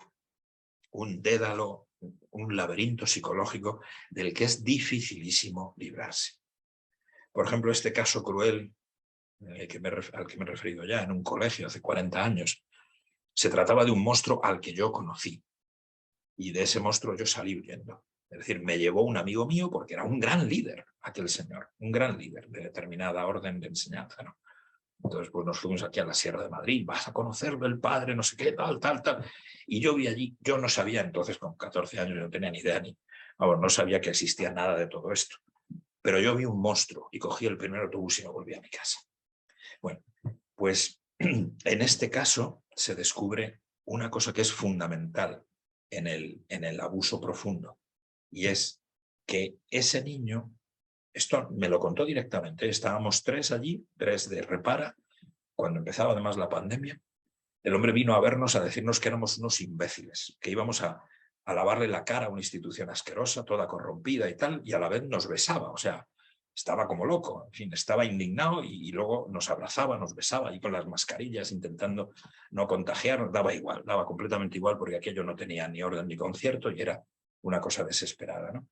un dédalo, un laberinto psicológico del que es dificilísimo librarse. Por ejemplo, este caso cruel al que me he referido ya en un colegio hace 40 años, se trataba de un monstruo al que yo conocí y de ese monstruo yo salí huyendo. Es decir, me llevó un amigo mío porque era un gran líder, aquel señor, un gran líder de determinada orden de enseñanza, ¿no? Entonces, pues nos fuimos aquí a la Sierra de Madrid, vas a conocerlo, el padre, no sé qué, tal. Y yo vi allí, yo no sabía entonces, con 14 años, yo no tenía ni idea no sabía que existía nada de todo esto. Pero yo vi un monstruo y cogí el primer autobús y me volví a mi casa. Bueno, pues en este caso, se descubre una cosa que es fundamental en el abuso profundo, y es que ese niño, esto me lo contó directamente, estábamos 3 allí, 3 de Repara, cuando empezaba además la pandemia. El hombre vino a vernos a decirnos que éramos unos imbéciles, que íbamos a lavarle la cara a una institución asquerosa, toda corrompida y tal, y a la vez nos besaba, o sea, estaba como loco, en fin, estaba indignado y luego nos abrazaba, nos besaba ahí con las mascarillas intentando no contagiarnos, daba igual, daba completamente igual porque aquello no tenía ni orden ni concierto y era una cosa desesperada, ¿no?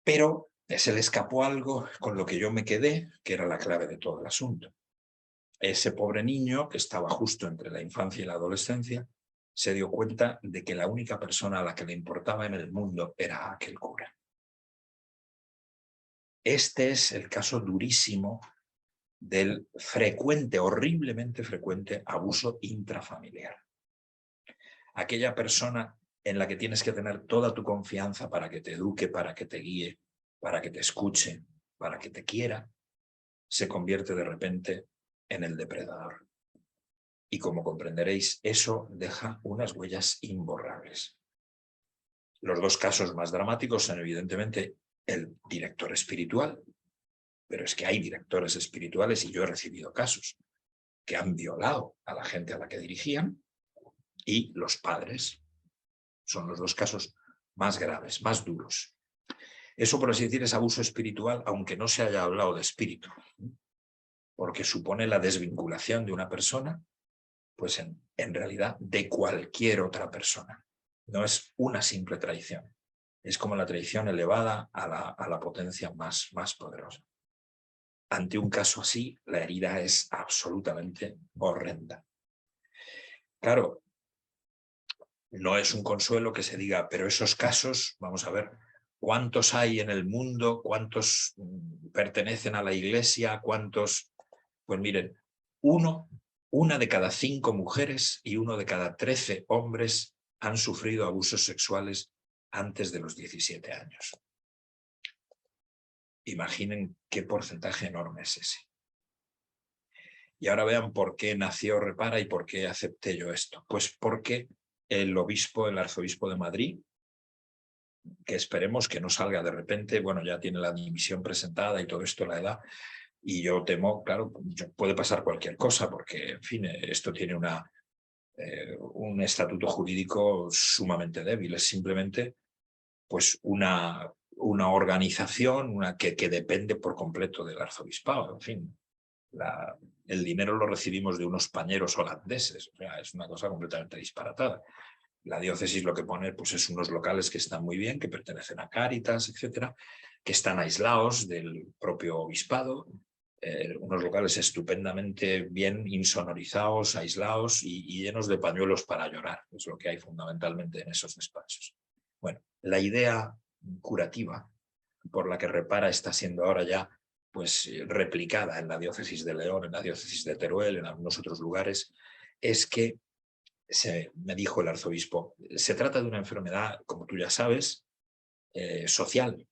Pero se le escapó algo con lo que yo me quedé, que era la clave de todo el asunto. Ese pobre niño, que estaba justo entre la infancia y la adolescencia, se dio cuenta de que la única persona a la que le importaba en el mundo era aquel cura. Este es el caso durísimo del frecuente, horriblemente frecuente abuso intrafamiliar. Aquella persona en la que tienes que tener toda tu confianza para que te eduque, para que te guíe, para que te escuche, para que te quiera, se convierte de repente en el depredador. Y como comprenderéis, eso deja unas huellas imborrables. Los 2 casos más dramáticos son evidentemente el director espiritual, pero es que hay directores espirituales, y yo he recibido casos, que han violado a la gente a la que dirigían, y los padres. Son los 2 casos más graves, más duros. Eso, por así decir, es abuso espiritual, aunque no se haya hablado de espíritu, porque supone la desvinculación de una persona, pues en realidad, de cualquier otra persona. No es una simple traición. Es como la traición elevada a la potencia más poderosa. Ante un caso así, la herida es absolutamente horrenda. Claro, no es un consuelo que se diga, pero esos casos, vamos a ver, ¿cuántos hay en el mundo? ¿Cuántos pertenecen a la Iglesia? ¿Cuántos? Pues miren, una de cada 5 mujeres y 1 de cada 13 hombres han sufrido abusos sexuales antes de los 17 años. Imaginen qué porcentaje enorme es ese. Y ahora vean por qué nació Repara y por qué acepté yo esto. Pues porque el arzobispo de Madrid, que esperemos que no salga de repente, bueno, ya tiene la dimisión presentada y todo esto, la edad, y yo temo, claro, puede pasar cualquier cosa, porque, en fin, esto tiene un estatuto jurídico sumamente débil, es simplemente pues una organización que depende por completo del arzobispado, en fin. El dinero lo recibimos de unos pañeros holandeses, o sea, es una cosa completamente disparatada. La diócesis lo que pone pues, es unos locales que están muy bien, que pertenecen a Cáritas, etcétera, que están aislados del propio obispado, unos locales estupendamente bien insonorizados, aislados y llenos de pañuelos para llorar, es lo que hay fundamentalmente en esos despachos. Bueno, la idea curativa por la que Repara está siendo ahora ya pues, replicada en la diócesis de León, en la diócesis de Teruel, en algunos otros lugares, es que, me dijo el arzobispo, se trata de una enfermedad, como tú ya sabes, social.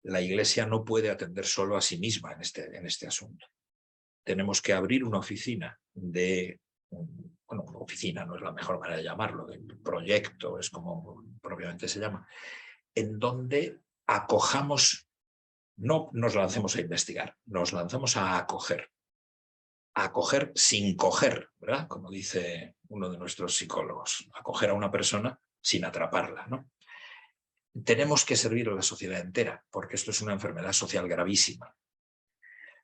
La Iglesia no puede atender solo a sí misma en este asunto. Tenemos que abrir una oficina bueno, oficina no es la mejor manera de llamarlo, de proyecto, es como propiamente se llama, en donde acojamos, no nos lancemos a investigar, nos lanzamos a acoger sin coger, ¿verdad? Como dice uno de nuestros psicólogos, acoger a una persona sin atraparla, ¿no? Tenemos que servir a la sociedad entera, porque esto es una enfermedad social gravísima.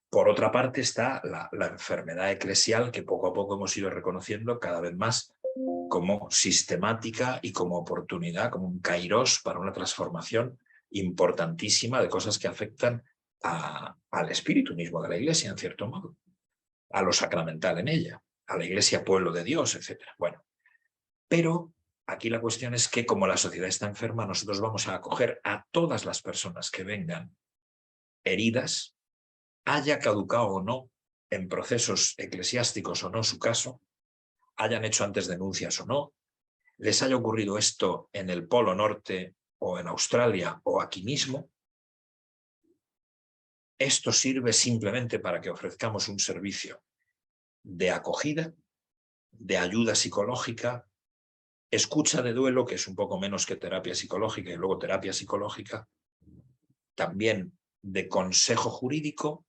Por otra parte está la enfermedad eclesial que poco a poco hemos ido reconociendo cada vez más como sistemática y como oportunidad, como un kairos para una transformación importantísima de cosas que afectan al espíritu mismo de la Iglesia, en cierto modo, a lo sacramental en ella, a la Iglesia pueblo de Dios, etc. Bueno, pero aquí la cuestión es que como la sociedad está enferma, nosotros vamos a acoger a todas las personas que vengan heridas, haya caducado o no en procesos eclesiásticos o no su caso, hayan hecho antes denuncias o no, les haya ocurrido esto en el Polo Norte o en Australia o aquí mismo. Esto sirve simplemente para que ofrezcamos un servicio de acogida, de ayuda psicológica, escucha de duelo, que es un poco menos que terapia psicológica, y luego terapia psicológica, también de consejo jurídico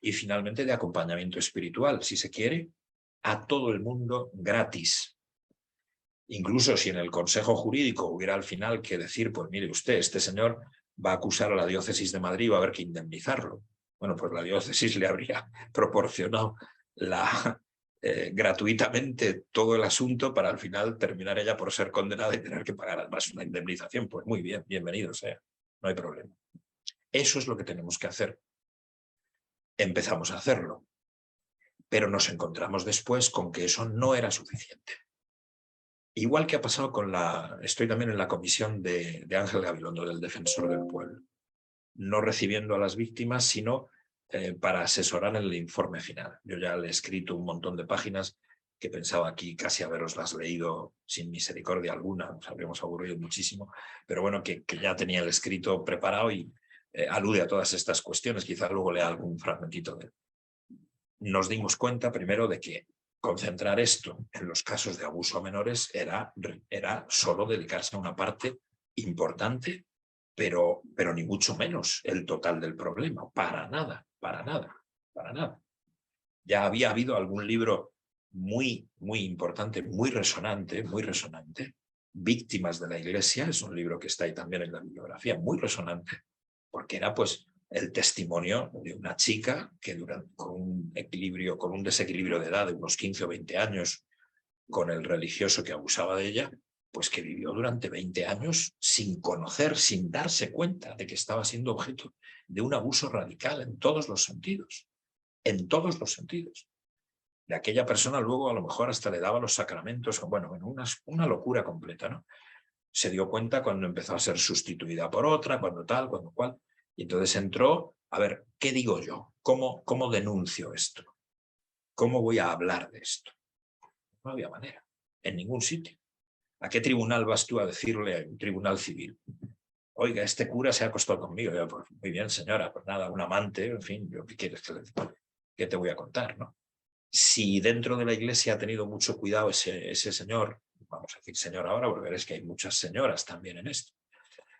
y finalmente de acompañamiento espiritual, si se quiere, a todo el mundo gratis. Incluso si en el consejo jurídico hubiera al final que decir, pues mire usted, este señor va a acusar a la diócesis de Madrid y va a haber que indemnizarlo. Bueno, pues la diócesis le habría proporcionado gratuitamente todo el asunto para al final terminar ella por ser condenada y tener que pagar además una indemnización. Pues muy bien, bienvenido sea, no hay problema. Eso es lo que tenemos que hacer. Empezamos a hacerlo, pero nos encontramos después con que eso no era suficiente. Igual que ha pasado con estoy también en la comisión de Ángel Gabilondo, del Defensor del Pueblo, no recibiendo a las víctimas, sino para asesorar en el informe final. Yo ya le he escrito un montón de páginas que pensaba aquí casi haberoslas leído sin misericordia alguna, nos habríamos aburrido muchísimo, pero bueno, que ya tenía el escrito preparado y alude a todas estas cuestiones, quizá luego lea algún fragmentito de él. Nos dimos cuenta primero de que concentrar esto en los casos de abuso a menores era solo dedicarse a una parte importante, pero ni mucho menos el total del problema. Para nada, para nada, para nada. Ya había habido algún libro muy importante, muy resonante, Víctimas de la Iglesia, es un libro que está ahí también en la bibliografía, muy resonante, porque era pues el testimonio de una chica que con un desequilibrio de edad de unos 15 o 20 años, con el religioso que abusaba de ella, pues que vivió durante 20 años sin conocer, sin darse cuenta de que estaba siendo objeto de un abuso radical en todos los sentidos. En todos los sentidos. De aquella persona luego a lo mejor hasta le daba los sacramentos, bueno, una locura completa, ¿no? Se dio cuenta cuando empezó a ser sustituida por otra, cuando tal, cuando cual. Y entonces entró, a ver, ¿qué digo yo? ¿Cómo denuncio esto? ¿Cómo voy a hablar de esto? No había manera, en ningún sitio. ¿A qué tribunal vas tú a decirle a un tribunal civil? Oiga, este cura se ha acostado conmigo. Yo, pues, muy bien, señora, pues nada, un amante, en fin, ¿qué quieres que le diga? ¿Qué te voy a contar, no? Si dentro de la iglesia ha tenido mucho cuidado ese señor, vamos a decir señor ahora, porque veréis que hay muchas señoras también en esto.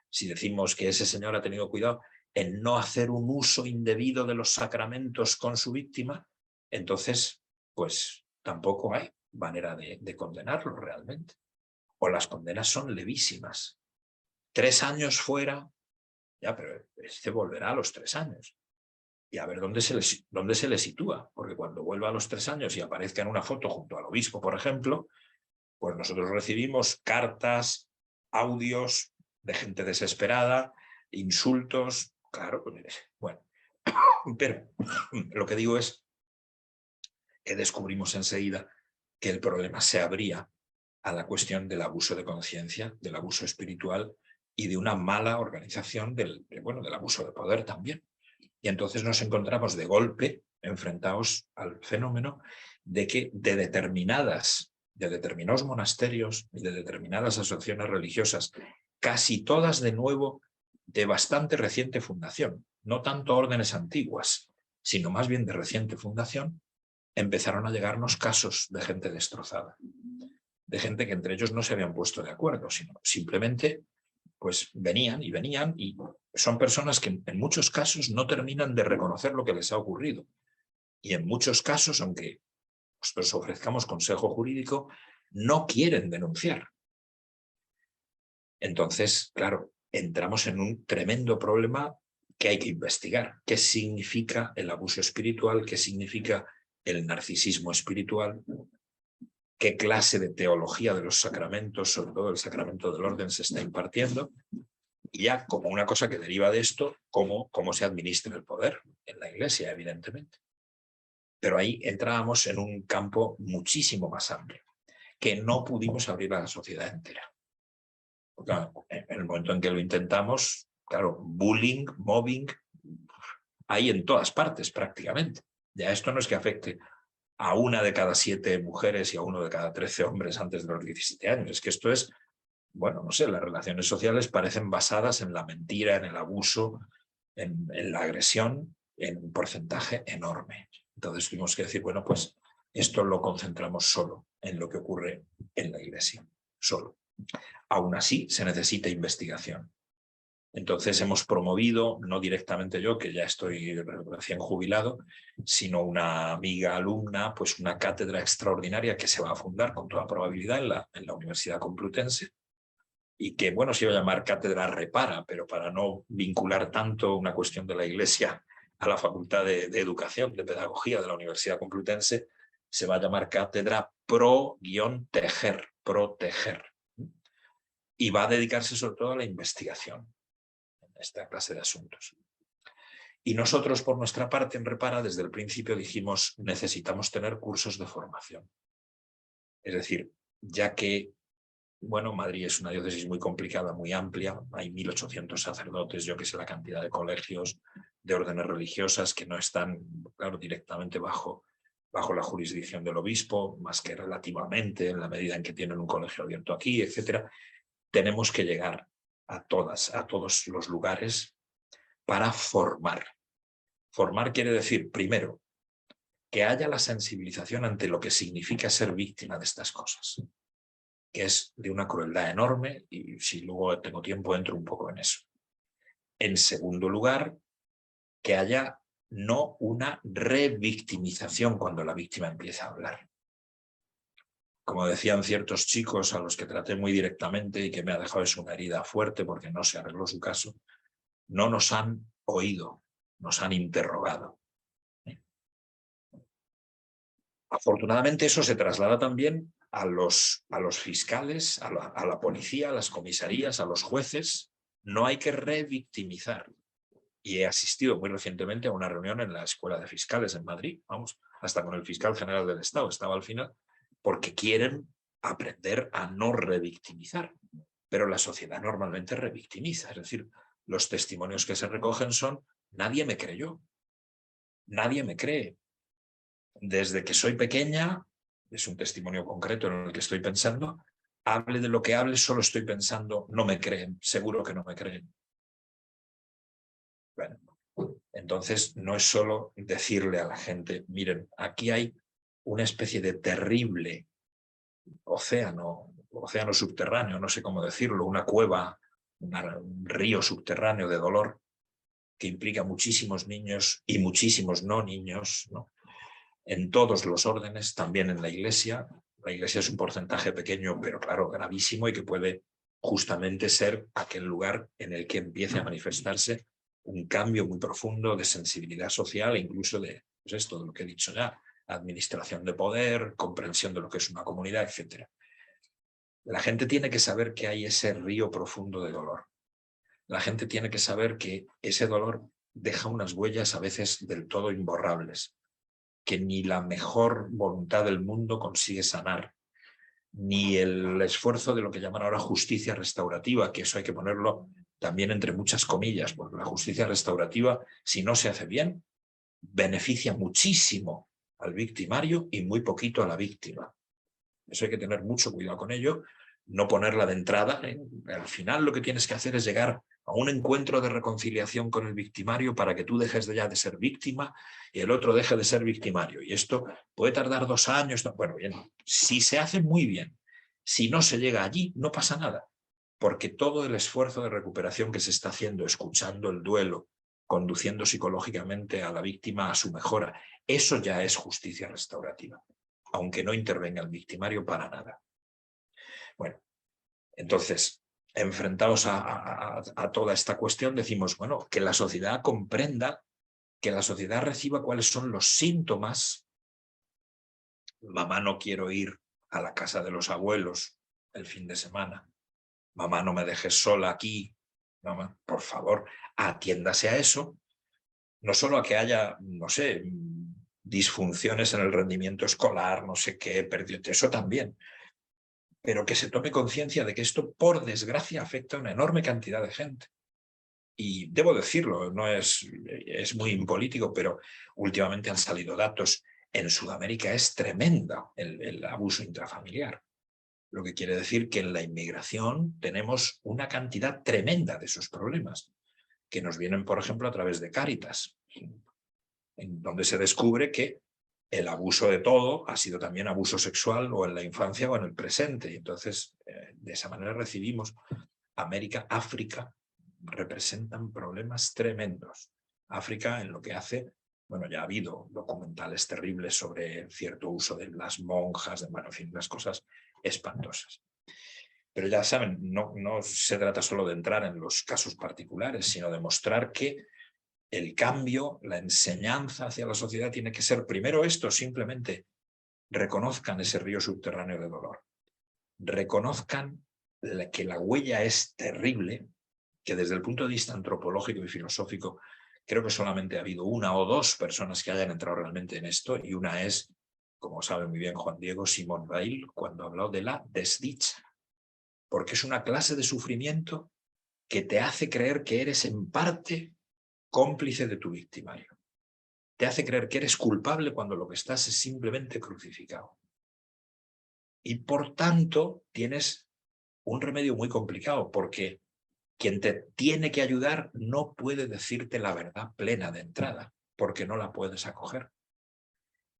Si decimos que ese señor ha tenido cuidado en no hacer un uso indebido de los sacramentos con su víctima, entonces, pues tampoco hay manera de condenarlo realmente. O las condenas son levísimas. 3 años fuera, ya, pero este volverá a los 3 años. Y a ver dónde se le sitúa, porque cuando vuelva a los 3 años y aparezca en una foto junto al obispo, por ejemplo, pues nosotros recibimos cartas, audios de gente desesperada, insultos, claro, bueno, pero lo que digo es que descubrimos enseguida que el problema se abría a la cuestión del abuso de conciencia, del abuso espiritual y de una mala organización del abuso de poder también. Y entonces nos encontramos de golpe enfrentados al fenómeno de que de determinados monasterios y de determinadas asociaciones religiosas, casi todas de nuevo de bastante reciente fundación, no tanto órdenes antiguas, sino más bien de reciente fundación, empezaron a llegarnos casos de gente destrozada, de gente que entre ellos no se habían puesto de acuerdo, sino simplemente pues venían y son personas que en muchos casos no terminan de reconocer lo que les ha ocurrido. Y en muchos casos, aunque nosotros ofrezcamos consejo jurídico, no quieren denunciar. Entonces, claro, entramos en un tremendo problema que hay que investigar. ¿Qué significa el abuso espiritual? ¿Qué significa el narcisismo espiritual? ¿Qué clase de teología de los sacramentos, sobre todo el sacramento del orden, se está impartiendo? Y ya como una cosa que deriva de esto, cómo se administra el poder en la iglesia, evidentemente. Pero ahí entrábamos en un campo muchísimo más amplio, que no pudimos abrir a la sociedad entera. Porque en el momento en que lo intentamos, claro, bullying, mobbing, hay en todas partes prácticamente. Ya esto no es que afecte a 1 de cada 7 mujeres y a 1 de cada 13 hombres antes de los 17 años. Es que esto es, bueno, no sé, las relaciones sociales parecen basadas en la mentira, en el abuso, en la agresión, en un porcentaje enorme. Entonces tuvimos que decir, bueno, pues Esto lo concentramos solo en lo que ocurre en la Iglesia, solo. Aún así, se necesita investigación. Entonces hemos promovido, no directamente yo, que ya estoy recién jubilado, sino una amiga alumna, pues una cátedra extraordinaria que se va a fundar con toda probabilidad en la Universidad Complutense, y que, bueno, se iba a llamar Cátedra Repara, pero para no vincular tanto una cuestión de la Iglesia a la Facultad de Educación, de Pedagogía de la Universidad Complutense, se va a llamar Cátedra Pro-Tejer, proteger. Y va a dedicarse sobre todo a la investigación en esta clase de asuntos. Y nosotros, por nuestra parte, en Repara, desde el principio dijimos, necesitamos tener cursos de formación. Es decir, ya que, bueno, Madrid es una diócesis muy complicada, muy amplia, hay 1.800 sacerdotes, yo que sé la cantidad de colegios, de órdenes religiosas que no están, claro, directamente bajo la jurisdicción del obispo, más que relativamente, en la medida en que tienen un colegio abierto aquí, etcétera. Tenemos que llegar a todos los lugares para formar. Formar quiere decir, primero, que haya la sensibilización ante lo que significa ser víctima de estas cosas, que es de una crueldad enorme, y si luego tengo tiempo entro un poco en eso. En segundo lugar, que haya no una revictimización cuando la víctima empieza a hablar. Como decían ciertos chicos a los que traté muy directamente y que me ha dejado eso una herida fuerte porque no se arregló su caso, no nos han oído, nos han interrogado. Afortunadamente eso se traslada también a los fiscales, a la policía, a las comisarías, a los jueces. No hay que revictimizar. Y he asistido muy recientemente a una reunión en la Escuela de Fiscales en Madrid, vamos, hasta con el fiscal general del Estado, estaba al final, porque quieren aprender a no revictimizar. Pero la sociedad normalmente revictimiza, es decir, los testimonios que se recogen son: nadie me creyó, nadie me cree. Desde que soy pequeña, es un testimonio concreto en el que estoy pensando, hable de lo que hable, solo estoy pensando, no me creen, seguro que no me creen. Bueno, entonces no es solo decirle a la gente, miren, aquí hay una especie de terrible océano subterráneo, no sé cómo decirlo, una cueva, un río subterráneo de dolor que implica muchísimos niños y muchísimos no niños, ¿no? En todos los órdenes, también en la Iglesia. La Iglesia es un porcentaje pequeño, pero claro, gravísimo, y que puede justamente ser aquel lugar en el que empiece a manifestarse un cambio muy profundo de sensibilidad social e incluso de, pues esto, de lo que he dicho ya, administración de poder, comprensión de lo que es una comunidad, etc. La gente tiene que saber que hay ese río profundo de dolor. La gente tiene que saber que ese dolor deja unas huellas a veces del todo imborrables, que ni la mejor voluntad del mundo consigue sanar, ni el esfuerzo de lo que llaman ahora justicia restaurativa, que eso hay que ponerlo también entre muchas comillas, porque la justicia restaurativa, si no se hace bien, beneficia muchísimo al victimario y muy poquito a la víctima. Eso hay que tener mucho cuidado con ello, no ponerla de entrada. Al final lo que tienes que hacer es llegar a un encuentro de reconciliación con el victimario para que tú dejes ya de ser víctima y el otro deje de ser victimario. Y esto puede tardar 2 años. Bueno, bien, si se hace muy bien, si no se llega allí, no pasa nada, porque todo el esfuerzo de recuperación que se está haciendo, escuchando el duelo, conduciendo psicológicamente a la víctima a su mejora, eso ya es justicia restaurativa, aunque no intervenga el victimario para nada. Bueno, entonces, enfrentados a toda esta cuestión, decimos, bueno, que la sociedad comprenda, que la sociedad reciba cuáles son los síntomas. Mamá, no quiero ir a la casa de los abuelos el fin de semana. Mamá, no me dejes sola aquí. Mamá, por favor, atiéndase a eso. No solo a que haya, no sé, disfunciones en el rendimiento escolar, no sé qué, eso también, pero que se tome conciencia de que esto, por desgracia, afecta a una enorme cantidad de gente. Y debo decirlo, no es muy impolítico, pero últimamente han salido datos. En Sudamérica es tremenda el abuso intrafamiliar, lo que quiere decir que en la inmigración tenemos una cantidad tremenda de esos problemas, que nos vienen, por ejemplo, a través de Cáritas, en donde se descubre que el abuso de todo ha sido también abuso sexual o en la infancia o en el presente. Y entonces, de esa manera recibimos América, África, representan problemas tremendos. África en lo que hace, bueno, ya ha habido documentales terribles sobre cierto uso de las monjas, bueno, en fin, unas cosas espantosas. Pero ya saben, no se trata solo de entrar en los casos particulares, sino de mostrar que el cambio, la enseñanza hacia la sociedad tiene que ser primero esto, simplemente reconozcan ese río subterráneo de dolor. Reconozcan que la huella es terrible, que desde el punto de vista antropológico y filosófico creo que solamente ha habido una o dos personas que hayan entrado realmente en esto, y una es, como sabe muy bien Juan Diego, Simone Weil, cuando habló de la desdicha, porque es una clase de sufrimiento que te hace creer que eres en parte cómplice de tu victimario. Te hace creer que eres culpable cuando lo que estás es simplemente crucificado. Y por tanto tienes un remedio muy complicado, porque quien te tiene que ayudar no puede decirte la verdad plena de entrada, porque no la puedes acoger.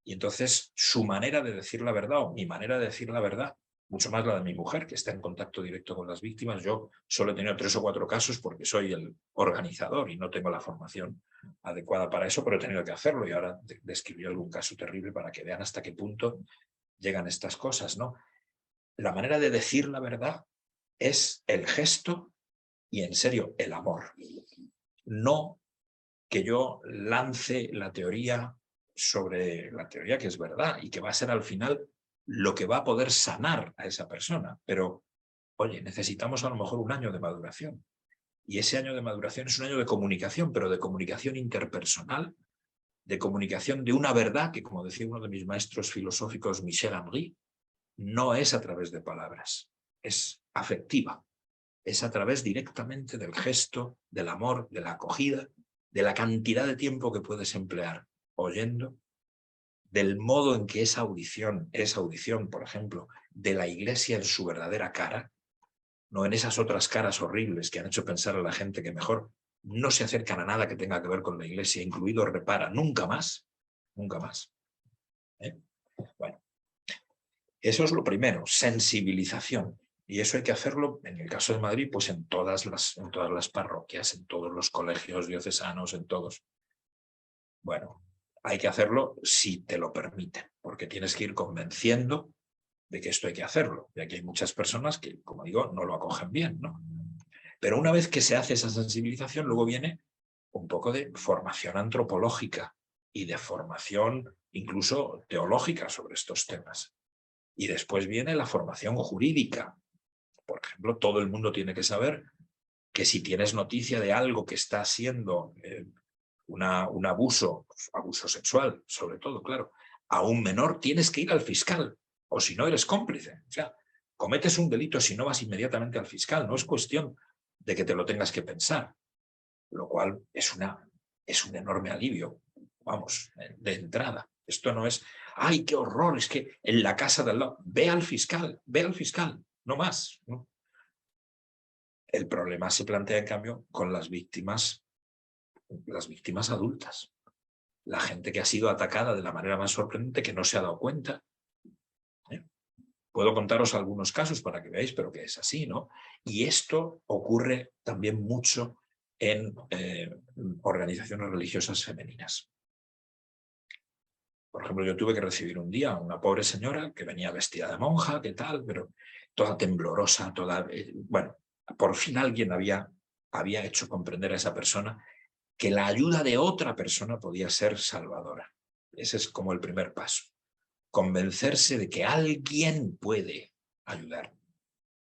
Y entonces su manera de decir la verdad, o mi manera de decir la verdad, mucho más la de mi mujer, que está en contacto directo con las víctimas. Yo solo he tenido 3 o 4 casos porque soy el organizador y no tengo la formación adecuada para eso, pero he tenido que hacerlo, y ahora describí algún caso terrible para que vean hasta qué punto llegan estas cosas, ¿no? La manera de decir la verdad es el gesto y, en serio, el amor. No que yo lance la teoría sobre la teoría que es verdad y que va a ser al final lo que va a poder sanar a esa persona. Pero, oye, necesitamos a lo mejor un año de maduración. Y ese año de maduración es un año de comunicación, pero de comunicación interpersonal, de comunicación de una verdad que, como decía uno de mis maestros filosóficos, Michel Henry, no es a través de palabras, es afectiva. Es a través directamente del gesto, del amor, de la acogida, de la cantidad de tiempo que puedes emplear oyendo, del modo en que esa audición, por ejemplo, de la Iglesia en su verdadera cara, no en esas otras caras horribles que han hecho pensar a la gente que mejor no se acercan a nada que tenga que ver con la Iglesia, incluido repara, nunca más, nunca más. Bueno, eso es lo primero, sensibilización. Y eso hay que hacerlo, en el caso de Madrid, pues en todas las parroquias, en todos los colegios diocesanos, en todos. Bueno, hay que hacerlo si te lo permiten, porque tienes que ir convenciendo de que esto hay que hacerlo. Y aquí hay muchas personas que, como digo, no lo acogen bien, ¿no? Pero una vez que se hace esa sensibilización, luego viene un poco de formación antropológica y de formación incluso teológica sobre estos temas. Y después viene la formación jurídica. Por ejemplo, todo el mundo tiene que saber que si tienes noticia de algo que está siendo un abuso sexual, sobre todo, claro, a un menor, tienes que ir al fiscal, o si no eres cómplice. O sea, cometes un delito si no vas inmediatamente al fiscal, no es cuestión de que te lo tengas que pensar, lo cual es un enorme alivio, vamos, de entrada. Esto no es, ¡ay, qué horror! Es que en la casa del lado, ve al fiscal, no más, ¿no? El problema se plantea, en cambio, con las víctimas adultas. La gente que ha sido atacada de la manera más sorprendente, que no se ha dado cuenta. Puedo contaros algunos casos para que veáis, pero que es así, ¿no? Y esto ocurre también mucho en organizaciones religiosas femeninas. Por ejemplo, yo tuve que recibir un día a una pobre señora que venía vestida de monja, ¿qué tal? Pero toda temblorosa, toda... bueno, por fin alguien había hecho comprender a esa persona que la ayuda de otra persona podía ser salvadora. Ese es como el primer paso. Convencerse de que alguien puede ayudar,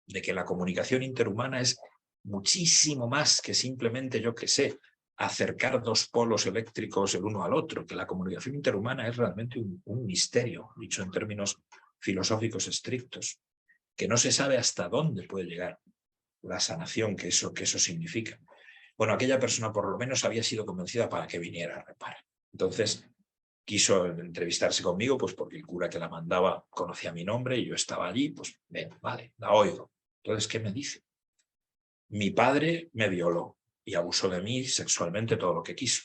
de que la comunicación interhumana es muchísimo más que simplemente, yo qué sé, acercar 2 polos eléctricos el uno al otro, que la comunicación interhumana es realmente un misterio, dicho en términos filosóficos estrictos, que no se sabe hasta dónde puede llegar la sanación que eso significa. Bueno, aquella persona por lo menos había sido convencida para que viniera a Repara. Entonces quiso entrevistarse conmigo, pues porque el cura que la mandaba conocía mi nombre y yo estaba allí, pues ven, vale, la oigo. Entonces, ¿qué me dice? Mi padre me violó y abusó de mí sexualmente todo lo que quiso.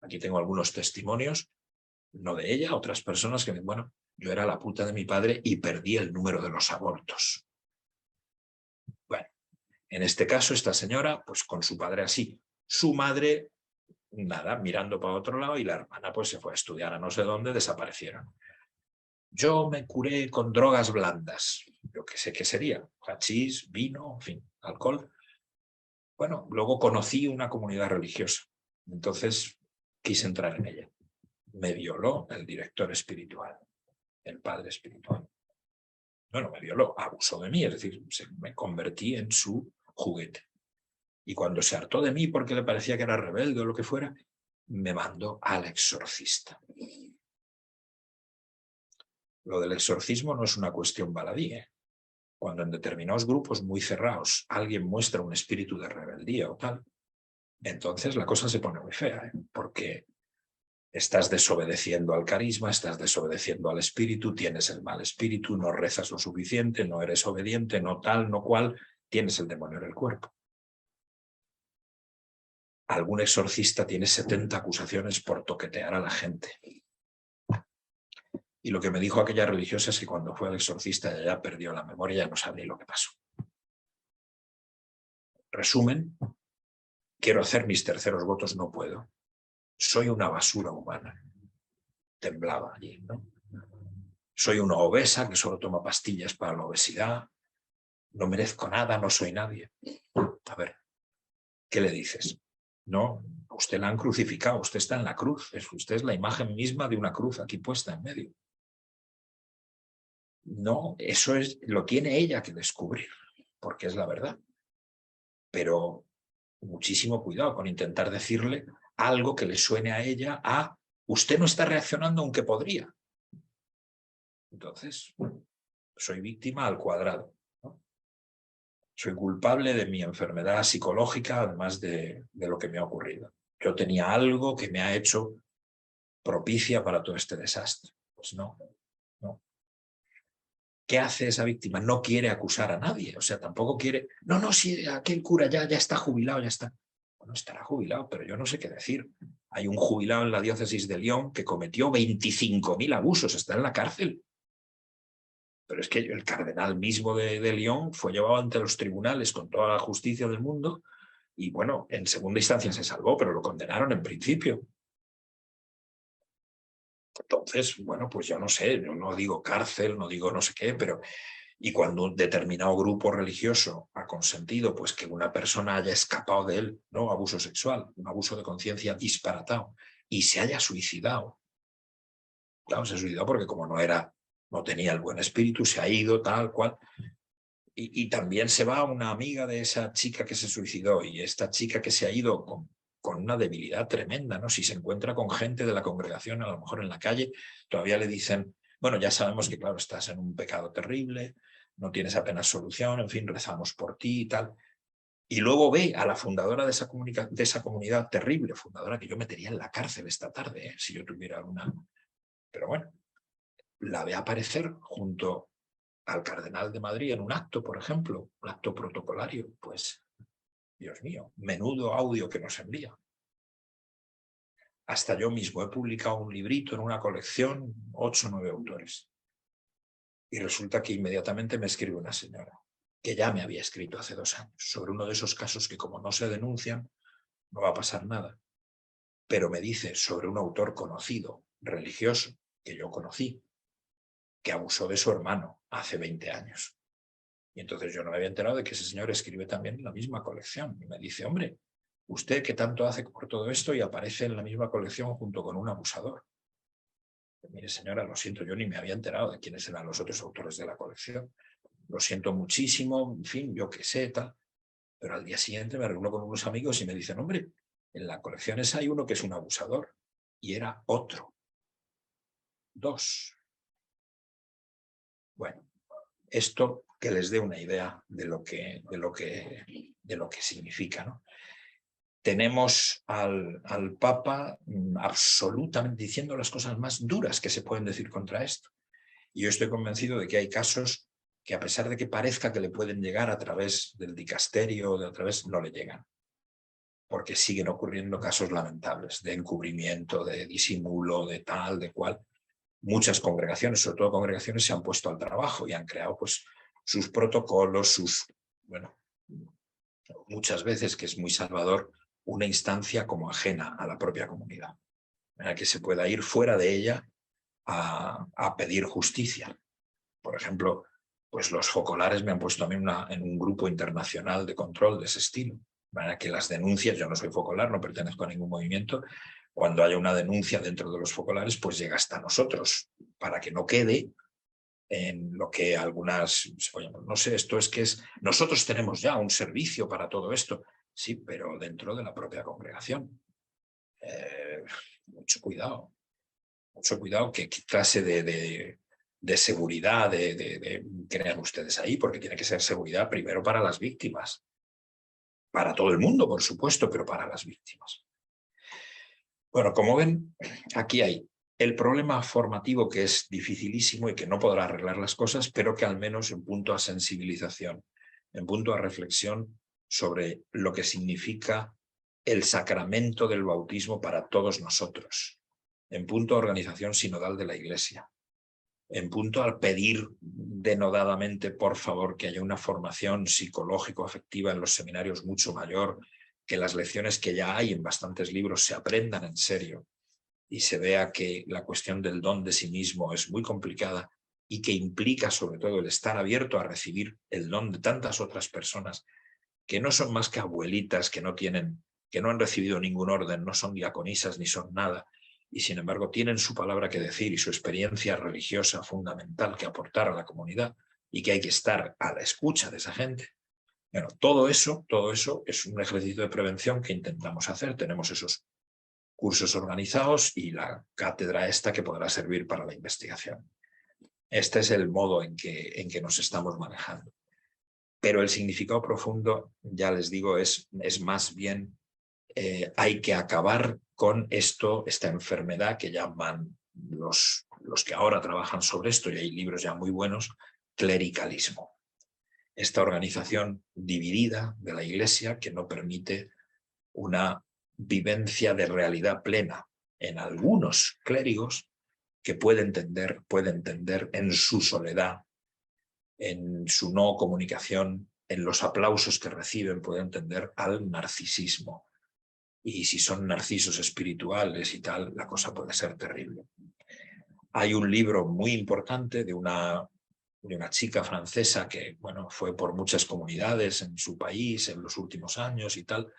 Aquí tengo algunos testimonios no de ella, otras personas que, bueno, yo era la puta de mi padre y perdí el número de los abortos. Bueno, en este caso esta señora, pues con su padre así, su madre, nada, mirando para otro lado, y la hermana pues se fue a estudiar a no sé dónde, desaparecieron. Yo me curé con drogas blandas, yo qué sé qué sería, hachís, vino, en fin, alcohol. Bueno, luego conocí una comunidad religiosa, entonces quise entrar en ella. Me violó el director espiritual, el padre espiritual. No me violó, abusó de mí, es decir, me convertí en su juguete. Y cuando se hartó de mí porque le parecía que era rebelde o lo que fuera, me mandó al exorcista. Lo del exorcismo no es una cuestión baladí, ¿eh? Cuando en determinados grupos muy cerrados alguien muestra un espíritu de rebeldía o tal, entonces la cosa se pone muy fea, ¿eh? Porque estás desobedeciendo al carisma, estás desobedeciendo al espíritu, tienes el mal espíritu, no rezas lo suficiente, no eres obediente, no tal, no cual, tienes el demonio en el cuerpo. Algún exorcista tiene 70 acusaciones por toquetear a la gente. Y lo que me dijo aquella religiosa es que cuando fue al exorcista ella ya perdió la memoria, ya no sabe ni lo que pasó. Resumen, quiero hacer mis terceros votos, no puedo. Soy una basura humana. Temblaba allí, ¿no? Soy una obesa que solo toma pastillas para la obesidad. No merezco nada, no soy nadie. A ver, ¿qué le dices? No, usted la han crucificado, usted está en la cruz. Usted es la imagen misma de una cruz aquí puesta en medio. No, eso lo tiene ella que descubrir, porque es la verdad. Pero muchísimo cuidado con intentar decirle algo que le suene a ella a usted no está reaccionando aunque podría. Entonces, soy víctima al cuadrado, ¿no? Soy culpable de mi enfermedad psicológica, además de lo que me ha ocurrido. Yo tenía algo que me ha hecho propicia para todo este desastre. Pues no, no. ¿Qué hace esa víctima? No quiere acusar a nadie, o sea, tampoco quiere, no, si aquel cura ya está jubilado, ya está. Bueno, estará jubilado, pero yo no sé qué decir. Hay un jubilado en la diócesis de León que cometió 25.000 abusos, está en la cárcel. Pero es que el cardenal mismo de León fue llevado ante los tribunales con toda la justicia del mundo y, bueno, en segunda instancia se salvó, pero lo condenaron en principio. Entonces, bueno, pues yo no sé, yo no digo cárcel, no digo no sé qué, pero y cuando un determinado grupo religioso ha consentido pues que una persona haya escapado de él, ¿no? Abuso sexual, un abuso de conciencia disparatado, y se haya suicidado. Claro, se ha suicidado porque como no tenía el buen espíritu, se ha ido, tal cual. Y también se va una amiga de esa chica que se suicidó, y esta chica que se ha ido con una debilidad tremenda, ¿no? Si se encuentra con gente de la congregación, a lo mejor en la calle, todavía le dicen, bueno, ya sabemos que, claro, estás en un pecado terrible, no tienes apenas solución, en fin, rezamos por ti y tal. Y luego ve a la fundadora de esa comunidad terrible, fundadora que yo metería en la cárcel esta tarde, si yo tuviera una... Pero bueno, la ve aparecer junto al cardenal de Madrid en un acto, por ejemplo, un acto protocolario. Pues, Dios mío, menudo audio que nos envía. Hasta yo mismo he publicado un librito en una colección, 8 o 9 autores. Y resulta que inmediatamente me escribe una señora, que ya me había escrito hace 2 años, sobre uno de esos casos que como no se denuncian, no va a pasar nada. Pero me dice sobre un autor conocido, religioso, que yo conocí, que abusó de su hermano hace 20 años. Y entonces yo no me había enterado de que ese señor escribe también en la misma colección. Y me dice, hombre, ¿usted qué tanto hace por todo esto y aparece en la misma colección junto con un abusador? Pues, mire, señora, lo siento, yo ni me había enterado de quiénes eran los otros autores de la colección. Lo siento muchísimo, en fin, yo qué sé, tal. Pero al día siguiente me reúno con unos amigos y me dicen, hombre, en la colección esa hay uno que es un abusador. Y era otro. 2. Bueno, esto que les dé una idea de lo que significa, ¿no? Tenemos al Papa absolutamente diciendo las cosas más duras que se pueden decir contra esto. Y yo estoy convencido de que hay casos que, a pesar de que parezca que le pueden llegar a través del dicasterio, no le llegan. porque siguen ocurriendo casos lamentables de encubrimiento, de disimulo, de tal, de cual. Muchas congregaciones, sobre todo congregaciones, se han puesto al trabajo y han creado pues sus protocolos, bueno, muchas veces, que es muy salvador, una instancia como ajena a la propia comunidad, en la que se pueda ir fuera de ella a pedir justicia. Por ejemplo, pues los focolares me han puesto a mí en un grupo internacional de control de ese estilo, para que las denuncias, yo no soy focolar, no pertenezco a ningún movimiento, cuando haya una denuncia dentro de los focolares, pues llega hasta nosotros, para que no quede en lo que algunas, no sé, esto es que es, nosotros tenemos ya un servicio para todo esto, sí, pero dentro de la propia congregación. Mucho cuidado, qué clase de seguridad crean ustedes ahí, porque tiene que ser seguridad primero para las víctimas, para todo el mundo, por supuesto, pero para las víctimas. Bueno, como ven, aquí hay el problema formativo, que es dificilísimo y que no podrá arreglar las cosas, pero que al menos en punto a sensibilización, en punto a reflexión sobre lo que significa el sacramento del bautismo para todos nosotros, en punto a organización sinodal de la Iglesia, en punto al pedir denodadamente, por favor, que haya una formación psicológico-afectiva en los seminarios mucho mayor, que las lecciones que ya hay en bastantes libros se aprendan en serio y se vea que la cuestión del don de sí mismo es muy complicada y que implica sobre todo el estar abierto a recibir el don de tantas otras personas que no son más que abuelitas, que no han recibido ningún orden, no son diaconisas ni son nada, y sin embargo tienen su palabra que decir y su experiencia religiosa fundamental que aportar a la comunidad, y que hay que estar a la escucha de esa gente. Bueno, todo eso es un ejercicio de prevención que intentamos hacer. Tenemos esos cursos organizados y la cátedra esta que podrá servir para la investigación. Este es el modo en que nos estamos manejando. Pero el significado profundo, ya les digo, es más bien hay que acabar con esta enfermedad que llaman los que ahora trabajan sobre esto, y hay libros ya muy buenos, clericalismo. Esta organización dividida de la Iglesia que no permite una vivencia de realidad plena en algunos clérigos, que puede entender en su soledad, en su no comunicación, en los aplausos que reciben, puede entender al narcisismo. Y si son narcisos espirituales y tal, la cosa puede ser terrible. Hay un libro muy importante de una chica francesa que, bueno, fue por muchas comunidades en su país en los últimos años y tal,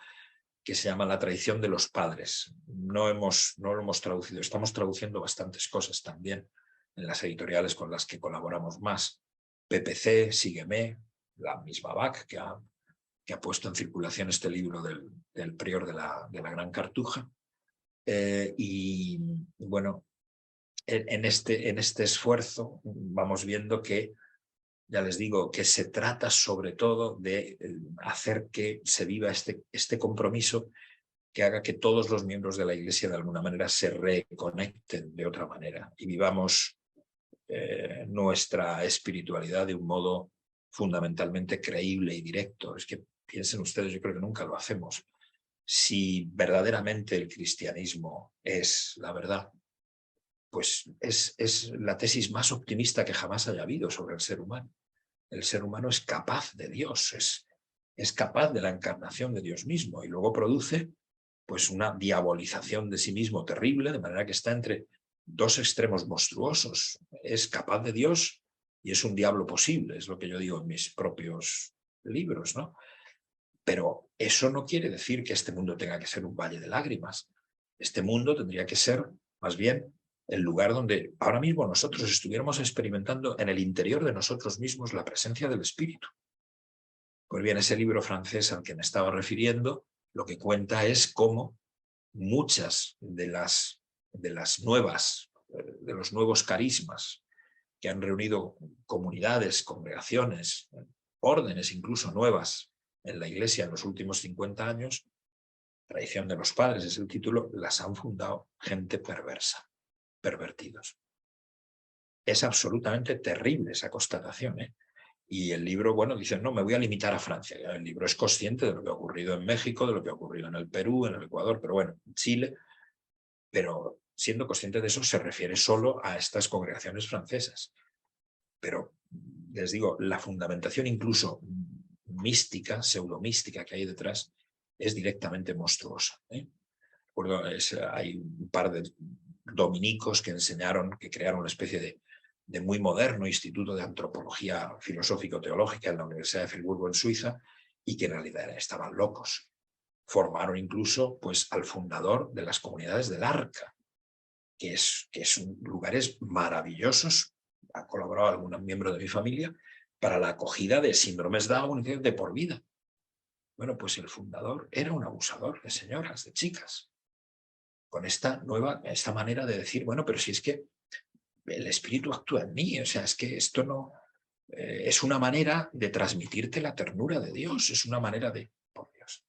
que se llama La traición de los padres. No lo hemos traducido, estamos traduciendo bastantes cosas también en las editoriales con las que colaboramos más. PPC, Sígueme, la misma BAC que ha puesto en circulación este libro del prior de la Gran Cartuja. Y bueno, en este esfuerzo vamos viendo que, ya les digo, que se trata sobre todo de hacer que se viva este compromiso que haga que todos los miembros de la Iglesia de alguna manera se reconecten de otra manera y vivamos nuestra espiritualidad de un modo fundamentalmente creíble y directo. Es que piensen ustedes, yo creo que nunca lo hacemos. Si verdaderamente el cristianismo es la verdad, pues es la tesis más optimista que jamás haya habido sobre el ser humano. El ser humano es capaz de Dios, es capaz de la encarnación de Dios mismo, y luego produce pues una diabolización de sí mismo terrible, de manera que está entre dos extremos monstruosos. Es capaz de Dios y es un diablo posible, es lo que yo digo en mis propios libros, ¿no? Pero eso no quiere decir que este mundo tenga que ser un valle de lágrimas. Este mundo tendría que ser, más bien, el lugar donde ahora mismo nosotros estuviéramos experimentando en el interior de nosotros mismos la presencia del Espíritu. Pues bien, ese libro francés al que me estaba refiriendo, lo que cuenta es cómo muchas de los nuevos carismas que han reunido comunidades, congregaciones, órdenes incluso nuevas en la Iglesia en los últimos 50 años, Traición de los Padres es el título, las han fundado gente perversa, pervertidos. Es absolutamente terrible esa constatación, ¿eh? Y el libro, bueno, dice, no, me voy a limitar a Francia. El libro es consciente de lo que ha ocurrido en México, de lo que ha ocurrido en el Perú, en el Ecuador, pero bueno, en Chile. Pero siendo consciente de eso, se refiere solo a estas congregaciones francesas. Pero, les digo, la fundamentación incluso mística, pseudomística que hay detrás, es directamente monstruosa. Hay un par de dominicos que enseñaron, que crearon una especie de muy moderno instituto de antropología filosófico-teológica en la Universidad de Friburgo, en Suiza, y que en realidad estaban locos. Formaron incluso pues, al fundador de las comunidades del Arca, que son lugares maravillosos. Ha colaborado algún miembro de mi familia para la acogida de síndromes Down de por vida. Bueno, pues el fundador era un abusador de señoras, de chicas, con esta manera de decir, bueno, pero si es que el espíritu actúa en mí, o sea, es que esto no... es una manera de transmitirte la ternura de Dios, es una manera de... Por Dios.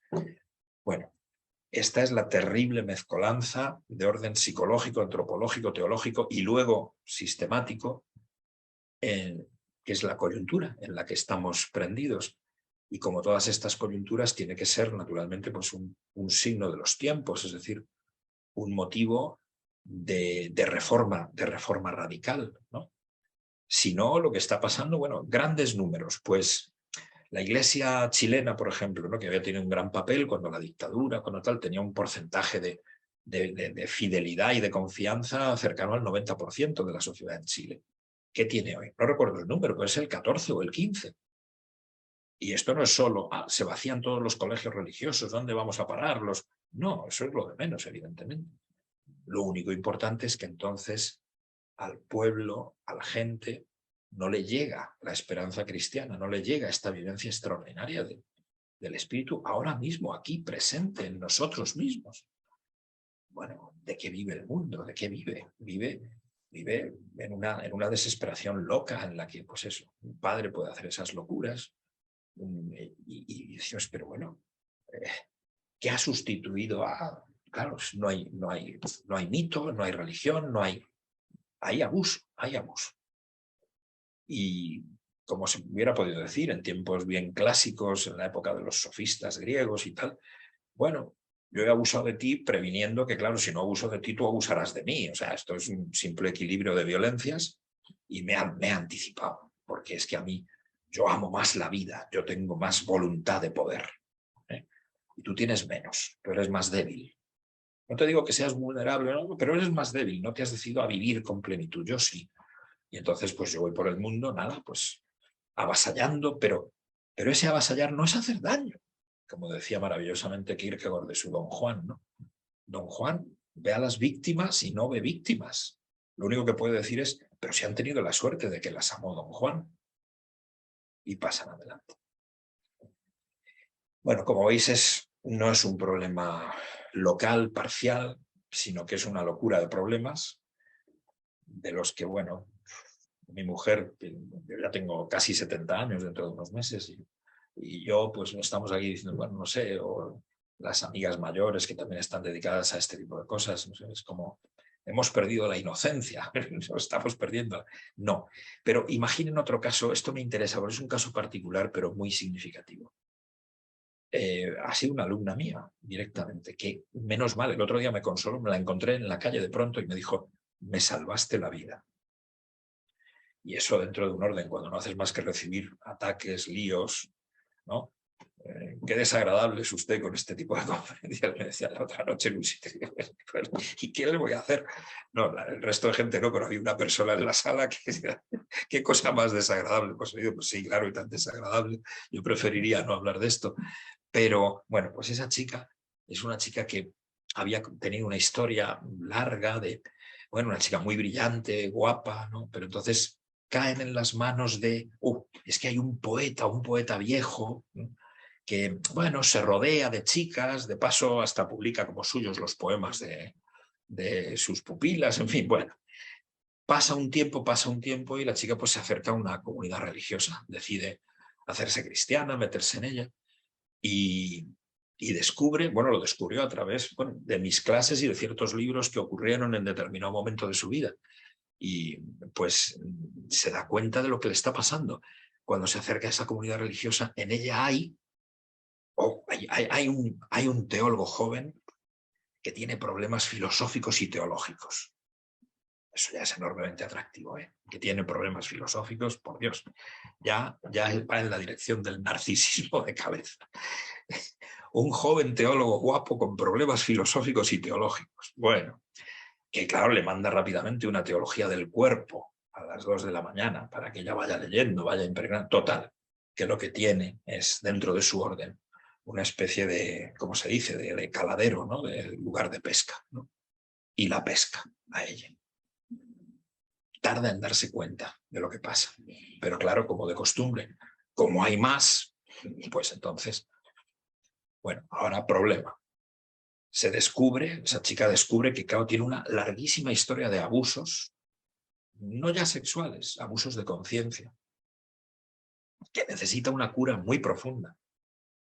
Bueno, esta es la terrible mezcolanza de orden psicológico, antropológico, teológico y luego sistemático, que es la coyuntura en la que estamos prendidos. Y como todas estas coyunturas, tiene que ser naturalmente pues, un signo de los tiempos, es decir, un motivo de reforma radical, ¿no? Si no, lo que está pasando, bueno, grandes números, pues la iglesia chilena, por ejemplo, ¿no? Que había tenido un gran papel cuando la dictadura, cuando tal, tenía un porcentaje de fidelidad y de confianza cercano al 90% de la sociedad en Chile. ¿Qué tiene hoy? No recuerdo el número, puede ser el 14 o el 15. Y esto no es solo, se vacían todos los colegios religiosos, ¿dónde vamos a pararlos? No, eso es lo de menos, evidentemente. Lo único importante es que entonces al pueblo, a la gente, no le llega la esperanza cristiana, no le llega esta vivencia extraordinaria del Espíritu ahora mismo, aquí, presente en nosotros mismos. Bueno, ¿de qué vive el mundo? ¿De qué vive? Vive en una desesperación loca en la que, pues eso, un padre puede hacer esas locuras y decimos, pero bueno, ¿qué ha sustituido a...? Claro, no hay mito, no hay religión, hay abuso, hay abuso. Y como se hubiera podido decir en tiempos bien clásicos, en la época de los sofistas griegos y tal, bueno, yo he abusado de ti previniendo que, claro, si no abuso de ti, tú abusarás de mí. O sea, esto es un simple equilibrio de violencias y me he anticipado, porque es que a mí, yo amo más la vida, yo tengo más voluntad de poder. Y tú tienes menos, tú eres más débil. No te digo que seas vulnerable, ¿no? Pero eres más débil, no te has decidido a vivir con plenitud, yo sí. Y entonces pues yo voy por el mundo, nada, pues avasallando, pero ese avasallar no es hacer daño, como decía maravillosamente Kierkegaard de su Don Juan, ¿no? Don Juan ve a las víctimas y no ve víctimas. Lo único que puede decir es, pero si han tenido la suerte de que las amó Don Juan. Y pasan adelante. Bueno, como veis, no es un problema local, parcial, sino que es una locura de problemas, de los que, bueno, mi mujer, yo ya tengo casi 70 años dentro de unos meses, y yo, pues no estamos aquí diciendo, bueno, no sé, o las amigas mayores que también están dedicadas a este tipo de cosas, no sé, es como, hemos perdido la inocencia, lo estamos perdiendo. No, pero imaginen otro caso, esto me interesa, porque es un caso particular, pero muy significativo. Ha sido una alumna mía directamente, que menos mal, el otro día me consoló, me la encontré en la calle de pronto y me dijo, me salvaste la vida. Y eso dentro de un orden, cuando no haces más que recibir ataques, líos, ¿no? Qué desagradable es usted con este tipo de conferencias, me decía la otra noche en un sitio. ¿Y qué le voy a hacer? No, el resto de gente no, pero había una persona en la sala que decía, qué cosa más desagradable. Pues sí, claro, y tan desagradable. Yo preferiría no hablar de esto. Pero bueno, pues esa chica es una chica que había tenido una historia larga de, bueno, una chica muy brillante, guapa, ¿no? Pero entonces caen en las manos de, es que hay un poeta viejo, ¿no? Que, bueno, se rodea de chicas, de paso hasta publica como suyos los poemas de sus pupilas, en fin, bueno. Pasa un tiempo y la chica pues se acerca a una comunidad religiosa, decide hacerse cristiana, meterse en ella y descubre, bueno, lo descubrió a través de mis clases y de ciertos libros que ocurrieron en determinado momento de su vida. Y pues se da cuenta de lo que le está pasando. cuando se acerca a esa comunidad religiosa, en ella hay un teólogo joven que tiene problemas filosóficos y teológicos. Eso ya es enormemente atractivo, ¿eh? Que tiene problemas filosóficos, por Dios. Ya va en la dirección del narcisismo de cabeza. Un joven teólogo guapo con problemas filosóficos y teológicos. Bueno, que claro, le manda rápidamente una teología del cuerpo a las 2 de la mañana para que ella vaya leyendo, vaya impregnando. Total, que lo que tiene es dentro de su orden una especie de, ¿cómo se dice?, de caladero, ¿no?, de lugar de pesca, ¿no? Y la pesca a ella. Tarda en darse cuenta de lo que pasa. Pero claro, como de costumbre, como hay más, pues entonces, bueno, ahora problema. Se descubre, esa chica descubre que claro, tiene una larguísima historia de abusos, no ya sexuales, abusos de conciencia, que necesita una cura muy profunda.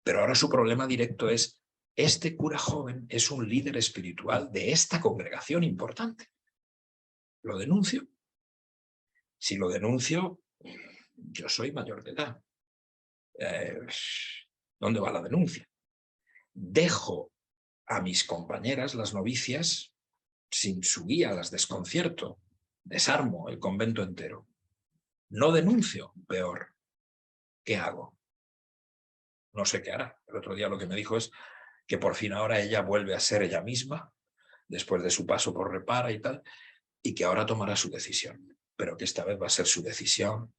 Pero ahora su problema directo es, este cura joven es un líder espiritual de esta congregación importante. ¿Lo denuncio? Si lo denuncio, yo soy mayor de edad. ¿Dónde va la denuncia? Dejo a mis compañeras, las novicias, sin su guía, las desconcierto, desarmo el convento entero. No denuncio, peor. ¿Qué hago? No sé qué hará. El otro día lo que me dijo es que por fin ahora ella vuelve a ser ella misma, después de su paso por Repara y tal, y que ahora tomará su decisión, pero que esta vez va a ser su decisión.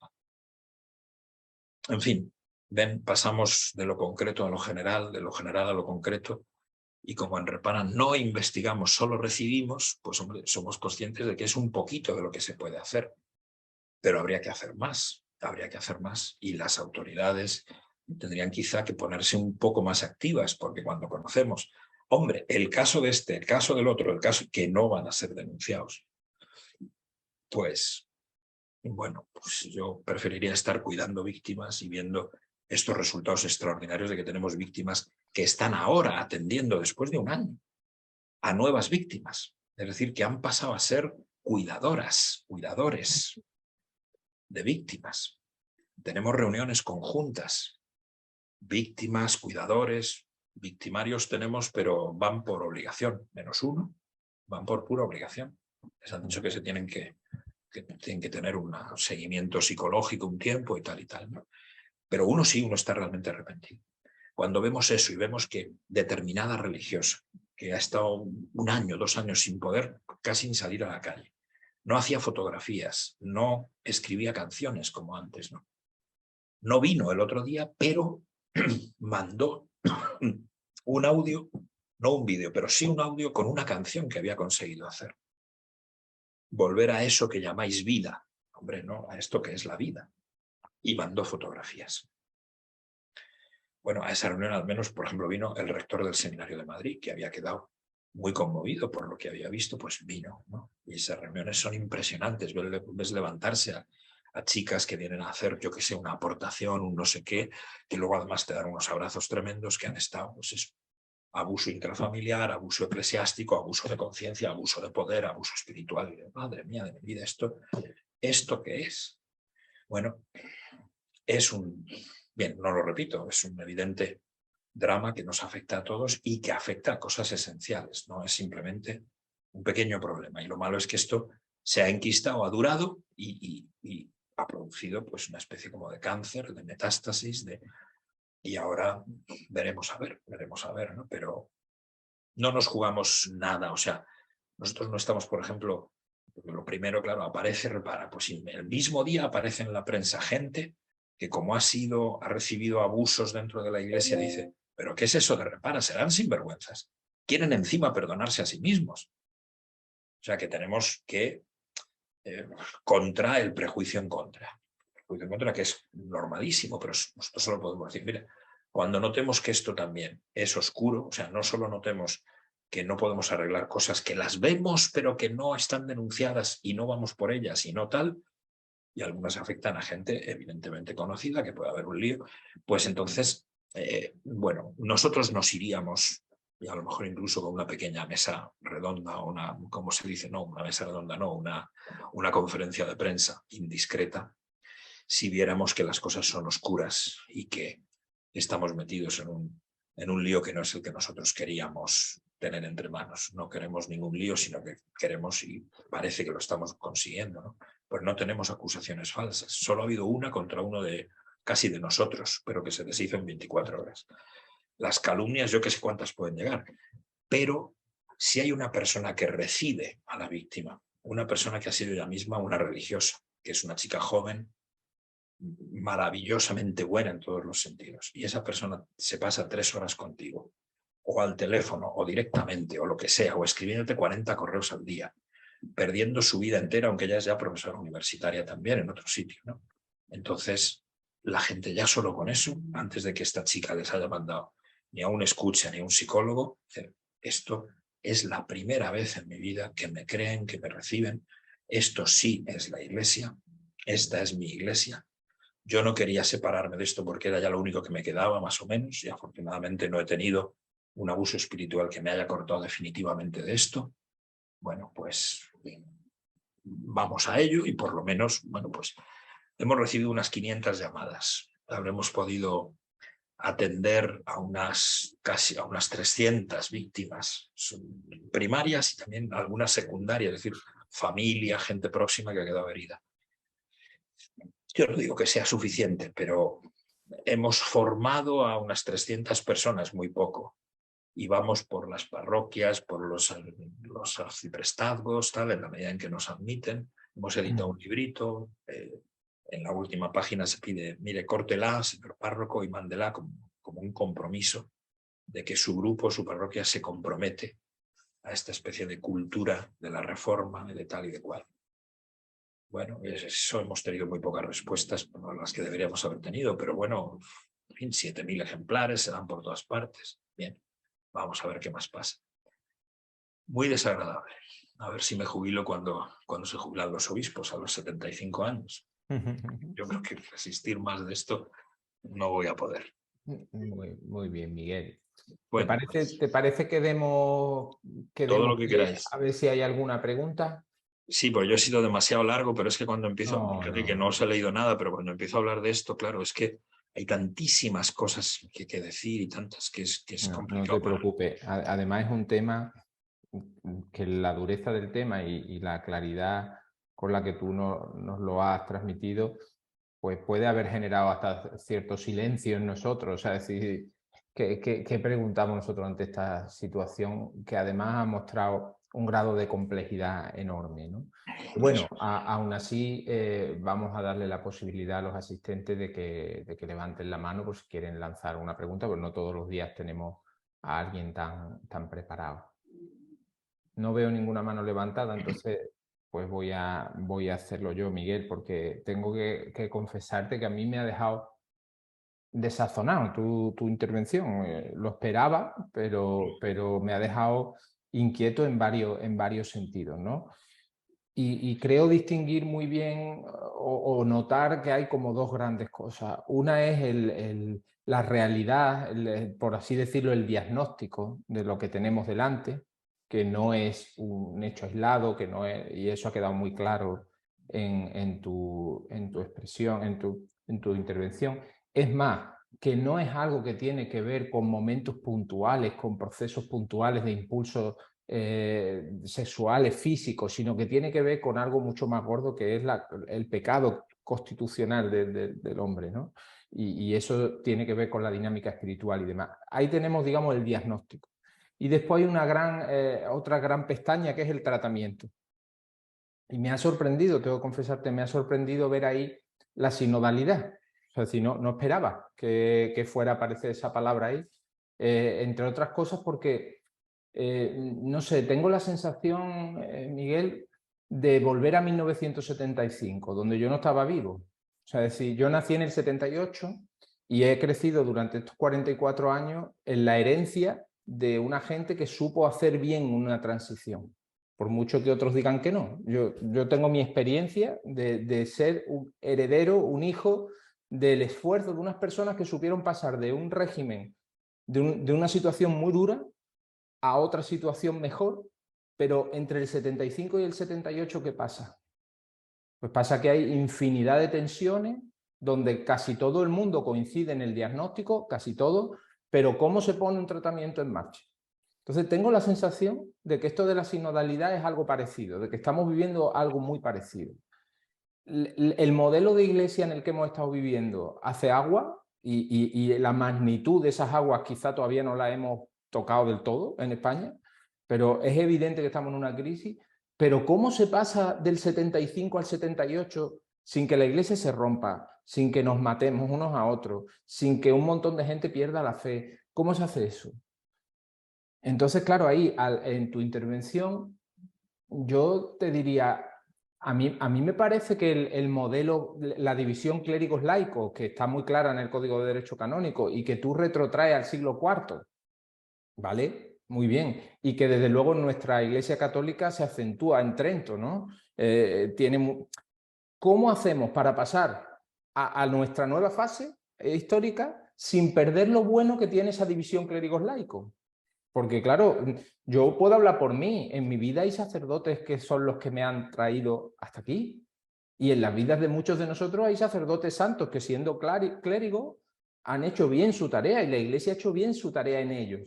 En fin, ven, pasamos de lo concreto a lo general, de lo general a lo concreto, y como en Repara no investigamos, solo recibimos, pues hombre, somos conscientes de que es un poquito de lo que se puede hacer, pero habría que hacer más, y las autoridades tendrían quizá que ponerse un poco más activas, porque cuando conocemos, hombre, el caso de este, el caso del otro, el caso que no van a ser denunciados, pues, bueno, pues yo preferiría estar cuidando víctimas y viendo estos resultados extraordinarios de que tenemos víctimas que están ahora atendiendo, después de un año, a nuevas víctimas. Es decir, que han pasado a ser cuidadores de víctimas. Tenemos reuniones conjuntas. Víctimas, cuidadores, victimarios tenemos, pero van por obligación. Menos uno, van por pura obligación. Les han dicho que se tienen que tener un seguimiento psicológico un tiempo y tal, ¿no? Pero uno sí, uno está realmente arrepentido. Cuando vemos eso y vemos que determinada religiosa, que ha estado 1 año, 2 años sin poder, casi sin salir a la calle, no hacía fotografías, no escribía canciones como antes, ¿no? No vino el otro día, pero mandó un audio, no un vídeo, pero sí un audio con una canción que había conseguido hacer. Volver a eso que llamáis vida. Hombre, no, a esto que es la vida. Y mandó fotografías. Bueno, a esa reunión al menos, por ejemplo, vino el rector del Seminario de Madrid, que había quedado muy conmovido por lo que había visto, pues vino, ¿no? Y esas reuniones son impresionantes. Ves levantarse a chicas que vienen a hacer, yo que sé, una aportación, un no sé qué, que luego además te dan unos abrazos tremendos, que han estado, pues eso, abuso intrafamiliar, abuso eclesiástico, abuso de conciencia, abuso de poder, abuso espiritual. Y madre mía de mi vida, ¿esto qué es? Bueno, es un... Bien, no lo repito, es un evidente drama que nos afecta a todos y que afecta a cosas esenciales, no es simplemente un pequeño problema. Y lo malo es que esto se ha enquistado, ha durado y ha producido pues una especie como de cáncer, de metástasis, y ahora veremos a ver, ¿no? Pero no nos jugamos nada, o sea, nosotros no estamos, por ejemplo, lo primero, claro, aparece Repara, pues el mismo día aparece en la prensa gente que como ha recibido abusos dentro de la iglesia, dice, ¿pero qué es eso de Repara? Serán sinvergüenzas. Quieren encima perdonarse a sí mismos. O sea que tenemos que contra el prejuicio en contra. El prejuicio en contra que es normalísimo, pero nosotros solo podemos decir, mira, cuando notemos que esto también es oscuro, o sea, no solo notemos que no podemos arreglar cosas que las vemos, pero que no están denunciadas y no vamos por ellas y no tal, y algunas afectan a gente evidentemente conocida, que puede haber un lío, pues entonces, bueno, nosotros nos iríamos, y a lo mejor incluso con una pequeña mesa redonda, o una, ¿cómo se dice? No, una mesa redonda, no, una conferencia de prensa indiscreta, si viéramos que las cosas son oscuras y que estamos metidos en un lío que no es el que nosotros queríamos tener entre manos. No queremos ningún lío, sino que queremos, y parece que lo estamos consiguiendo, ¿no? Pues no tenemos acusaciones falsas. Solo ha habido una contra uno casi de nosotros, pero que se deshizo en 24 horas. Las calumnias, yo que sé cuántas pueden llegar, pero si hay una persona que recibe a la víctima, una persona que ha sido ella misma una religiosa, que es una chica joven, maravillosamente buena en todos los sentidos, y esa persona se pasa 3 horas contigo, o al teléfono, o directamente, o lo que sea, o escribiéndote 40 correos al día, perdiendo su vida entera, aunque ella es ya profesora universitaria también en otro sitio, ¿no? Entonces, la gente ya solo con eso, antes de que esta chica les haya mandado ni a un escucha ni a un psicólogo, esto es la primera vez en mi vida que me creen, que me reciben, esto sí es la iglesia, esta es mi iglesia. Yo no quería separarme de esto porque era ya lo único que me quedaba, más o menos, y afortunadamente no he tenido un abuso espiritual que me haya cortado definitivamente de esto. Bueno, pues vamos a ello y por lo menos, bueno, pues hemos recibido unas 500 llamadas. Habremos podido atender a casi a unas 300 víctimas primarias y también algunas secundarias, es decir, familia, gente próxima que ha quedado herida. Yo no digo que sea suficiente, pero hemos formado a unas 300 personas, muy poco, y vamos por las parroquias, por los arciprestazgos, tal, en la medida en que nos admiten. Hemos editado un librito, en la última página se pide, mire, córtela, señor párroco, y mándela como un compromiso de que su grupo, su parroquia, se compromete a esta especie de cultura de la reforma, de tal y de cual. Bueno, eso hemos tenido muy pocas respuestas, no las que deberíamos haber tenido, pero bueno, en fin, 7.000 ejemplares, se dan por todas partes. Bien, vamos a ver qué más pasa. Muy desagradable. A ver si me jubilo cuando se jubilan los obispos, a los 75 años. Yo creo que resistir más de esto no voy a poder. Muy bien, Miguel. Bueno, ¿Te parece que demos todo lo que pie queráis. a ver si hay alguna pregunta? Sí, pues yo he sido demasiado largo, pero es que cuando empiezo, fíjate que no os he No. leído nada, pero cuando empiezo a hablar de esto, claro, es que hay tantísimas cosas que decir y tantas que es No complicado. te preocupes. Además es un tema que la dureza del tema y la claridad con la que tú nos lo has transmitido, pues puede haber generado hasta cierto silencio en nosotros. O sea, es decir, ¿qué preguntamos nosotros ante esta situación que además ha mostrado un grado de complejidad enorme, ¿no? Bueno, aún así vamos a darle la posibilidad a los asistentes de que levanten la mano por si quieren lanzar una pregunta, porque no todos los días tenemos a alguien tan preparado. No veo ninguna mano levantada, entonces pues voy a hacerlo yo, Miguel, porque tengo que confesarte que a mí me ha dejado desazonado tu intervención. Lo esperaba, pero me ha dejado inquieto en varios sentidos, ¿no? Y creo distinguir muy bien o notar que hay como dos grandes cosas. Una es la realidad, por así decirlo, el diagnóstico de lo que tenemos delante, que no es un hecho aislado, que no es, y eso ha quedado muy claro en tu expresión, en tu intervención. Es más, que no es algo que tiene que ver con momentos puntuales, con procesos puntuales de impulso sexuales, físicos, sino que tiene que ver con algo mucho más gordo, que es el pecado constitucional del hombre, ¿no? Y eso tiene que ver con la dinámica espiritual y demás. Ahí tenemos, digamos, el diagnóstico. Y después hay otra gran pestaña, que es el tratamiento. Y me ha sorprendido, tengo que confesarte, me ha sorprendido ver ahí la sinodalidad. O sea, si no esperaba que fuera a aparecer esa palabra ahí, entre otras cosas porque no sé, tengo la sensación, Miguel, de volver a 1975, donde yo no estaba vivo. O sea, es decir, yo nací en el 78 y he crecido durante estos 44 años en la herencia de una gente que supo hacer bien una transición, por mucho que otros digan que no. Yo tengo mi experiencia de ser un heredero, un hijo del esfuerzo de unas personas que supieron pasar de un régimen, de una situación muy dura, a otra situación mejor, pero entre el 75 y el 78, ¿qué pasa? Pues pasa que hay infinidad de tensiones, donde casi todo el mundo coincide en el diagnóstico, casi todo, pero ¿cómo se pone un tratamiento en marcha? Entonces tengo la sensación de que esto de la sinodalidad es algo parecido, de que estamos viviendo algo muy parecido. El modelo de iglesia en el que hemos estado viviendo hace agua y la magnitud de esas aguas quizá todavía no la hemos tocado del todo en España, pero es evidente que estamos en una crisis. Pero ¿cómo se pasa del 75 al 78 sin que la iglesia se rompa, sin que nos matemos unos a otros, sin que un montón de gente pierda la fe? ¿Cómo se hace eso? Entonces, claro, ahí en tu intervención yo te diría, a mí me parece que el modelo, la división clérigos-laicos, que está muy clara en el Código de Derecho Canónico y que tú retrotraes al siglo IV, ¿vale? Muy bien. Y que desde luego nuestra Iglesia Católica se acentúa en Trento, ¿no? ¿Cómo hacemos para pasar a nuestra nueva fase histórica sin perder lo bueno que tiene esa división clérigos-laicos? Porque claro, yo puedo hablar por mí. En mi vida hay sacerdotes que son los que me han traído hasta aquí. Y en las vidas de muchos de nosotros hay sacerdotes santos que siendo clérigos han hecho bien su tarea y la Iglesia ha hecho bien su tarea en ellos.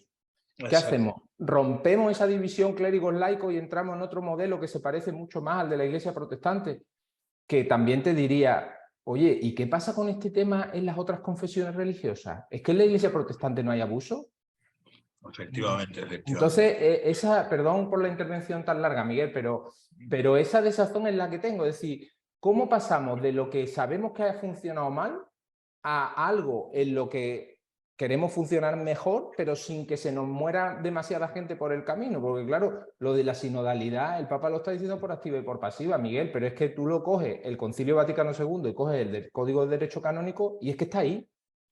¿Qué hacemos? ¿Rompemos esa división clérigos-laicos y entramos en otro modelo que se parece mucho más al de la Iglesia protestante? Que también te diría, oye, ¿y qué pasa con este tema en las otras confesiones religiosas? ¿Es que en la Iglesia protestante no hay abuso? Efectivamente, efectivamente. Entonces, perdón por la intervención tan larga, Miguel, pero esa desazón es la que tengo. Es decir, ¿cómo pasamos de lo que sabemos que ha funcionado mal a algo en lo que queremos funcionar mejor, pero sin que se nos muera demasiada gente por el camino? Porque claro, lo de la sinodalidad, el Papa lo está diciendo por activa y por pasiva, Miguel, pero es que tú lo coges, el Concilio Vaticano II, y coges el del Código de Derecho Canónico, y es que está ahí.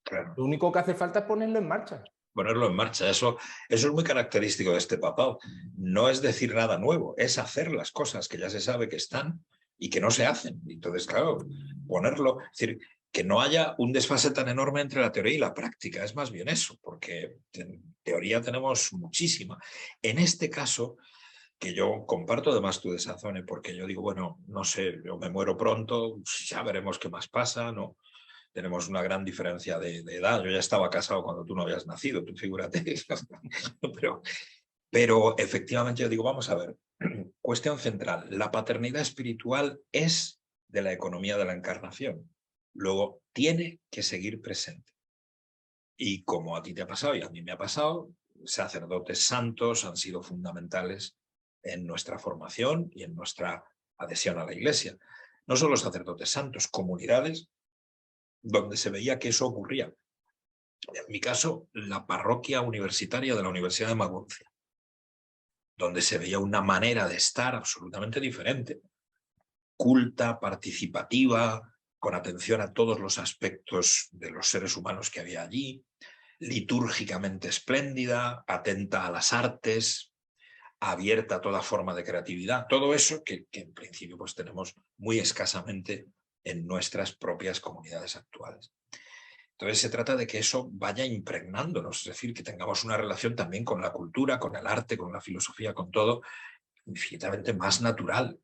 Claro. Lo único que hace falta es ponerlo en marcha. Ponerlo en marcha, eso es muy característico de este papado. No es decir nada nuevo, es hacer las cosas que ya se sabe que están y que no se hacen. Entonces, claro, ponerlo, es decir, que no haya un desfase tan enorme entre la teoría y la práctica, es más bien eso, porque en teoría tenemos muchísima. En este caso, que yo comparto además tu desazone, porque yo digo, bueno, no sé, yo me muero pronto, ya veremos qué más pasa, no. Tenemos una gran diferencia de edad. Yo ya estaba casado cuando tú no habías nacido, tú figúrate. pero efectivamente yo digo, vamos a ver, cuestión central, la paternidad espiritual es de la economía de la encarnación. Luego, tiene que seguir presente. Y como a ti te ha pasado y a mí me ha pasado, sacerdotes santos han sido fundamentales en nuestra formación y en nuestra adhesión a la Iglesia. No solo sacerdotes santos, comunidades donde se veía que eso ocurría. En mi caso, la parroquia universitaria de la Universidad de Maguncia, donde se veía una manera de estar absolutamente diferente, culta, participativa, con atención a todos los aspectos de los seres humanos que había allí, litúrgicamente espléndida, atenta a las artes, abierta a toda forma de creatividad, todo eso que en principio pues tenemos muy escasamente en nuestras propias comunidades actuales. Entonces se trata de que eso vaya impregnándonos, es decir, que tengamos una relación también con la cultura, con el arte, con la filosofía, con todo, infinitamente más natural,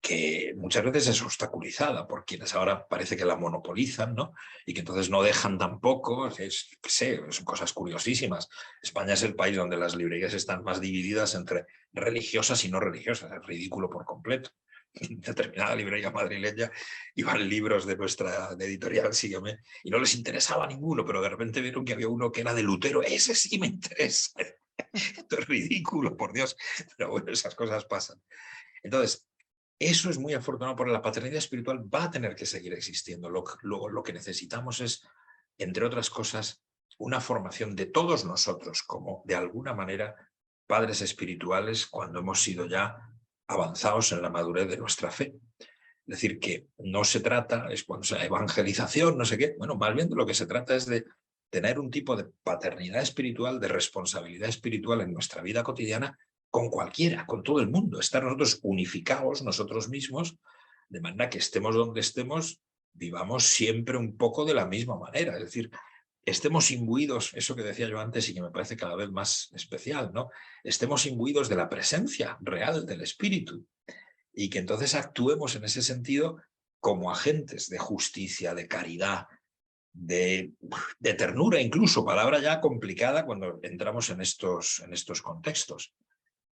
que muchas veces es obstaculizada por quienes ahora parece que la monopolizan, ¿no? Y que entonces no dejan tampoco, son cosas curiosísimas. España es el país donde las librerías están más divididas entre religiosas y no religiosas, es ridículo por completo. En determinada librería madrileña iban libros de nuestra editorial, sígueme, y no les interesaba ninguno, pero de repente vieron que había uno que era de Lutero, ese sí me interesa. Esto es ridículo, por Dios, pero bueno, esas cosas pasan. Entonces, eso es muy afortunado porque la paternidad espiritual va a tener que seguir existiendo. Luego lo que necesitamos es, entre otras cosas, una formación de todos nosotros como, de alguna manera, padres espirituales cuando hemos sido ya avanzados en la madurez de nuestra fe. Es decir, que no se trata, es cuando sea evangelización, no sé qué, bueno, más bien de lo que se trata es de tener un tipo de paternidad espiritual, de responsabilidad espiritual en nuestra vida cotidiana con cualquiera, con todo el mundo, estar nosotros unificados nosotros mismos, de manera que estemos donde estemos, vivamos siempre un poco de la misma manera, es decir, estemos imbuidos, eso que decía yo antes y que me parece cada vez más especial, ¿no? Estemos imbuidos de la presencia real del Espíritu y que entonces actuemos en ese sentido como agentes de justicia, de caridad, de ternura incluso, palabra ya complicada cuando entramos en estos contextos.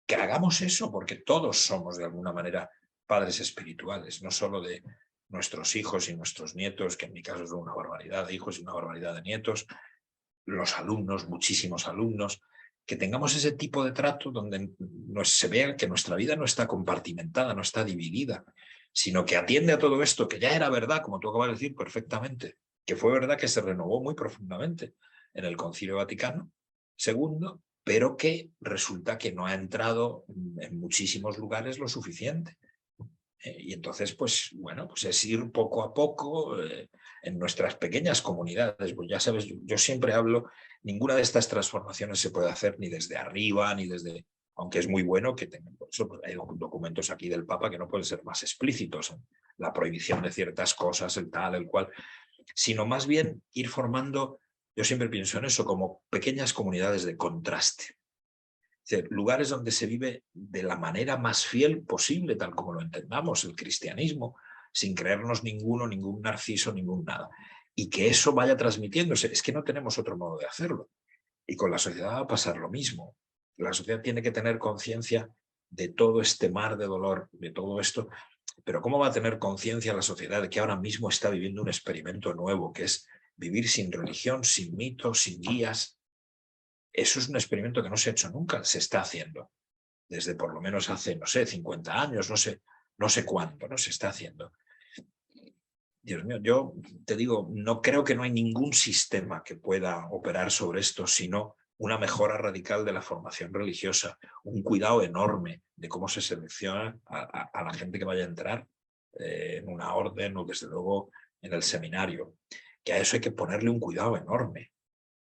Que hagamos eso, porque todos somos de alguna manera padres espirituales, no solo de nuestros hijos y nuestros nietos, que en mi caso es una barbaridad de hijos y una barbaridad de nietos, los alumnos, muchísimos alumnos, que tengamos ese tipo de trato donde se vea que nuestra vida no está compartimentada, no está dividida, sino que atiende a todo esto, que ya era verdad, como tú acabas de decir perfectamente, que fue verdad que se renovó muy profundamente en el Concilio Vaticano II, pero que resulta que no ha entrado en muchísimos lugares lo suficiente. Y entonces, pues bueno, pues es ir poco a poco en nuestras pequeñas comunidades. Pues ya sabes, yo siempre hablo, ninguna de estas transformaciones se puede hacer ni desde arriba, ni desde... Aunque es muy bueno que tengan, por eso pues, hay documentos aquí del Papa que no pueden ser más explícitos, la prohibición de ciertas cosas, el tal, el cual, sino más bien ir formando, yo siempre pienso en eso, como pequeñas comunidades de contraste. Es decir, lugares donde se vive de la manera más fiel posible, tal como lo entendamos, el cristianismo, sin creernos ningún narciso, ningún nada. Y que eso vaya transmitiéndose. Es que no tenemos otro modo de hacerlo. Y con la sociedad va a pasar lo mismo. La sociedad tiene que tener conciencia de todo este mar de dolor, de todo esto. Pero ¿cómo va a tener conciencia la sociedad de que ahora mismo está viviendo un experimento nuevo, que es vivir sin religión, sin mitos, sin guías? Eso es un experimento que no se ha hecho nunca, se está haciendo. Desde por lo menos hace, no sé, 50 años, no sé cuánto, no se está haciendo. Dios mío, yo te digo, no creo que no hay ningún sistema que pueda operar sobre esto, sino una mejora radical de la formación religiosa, un cuidado enorme de cómo se selecciona a la gente que vaya a entrar en una orden o desde luego en el seminario. Que a eso hay que ponerle un cuidado enorme.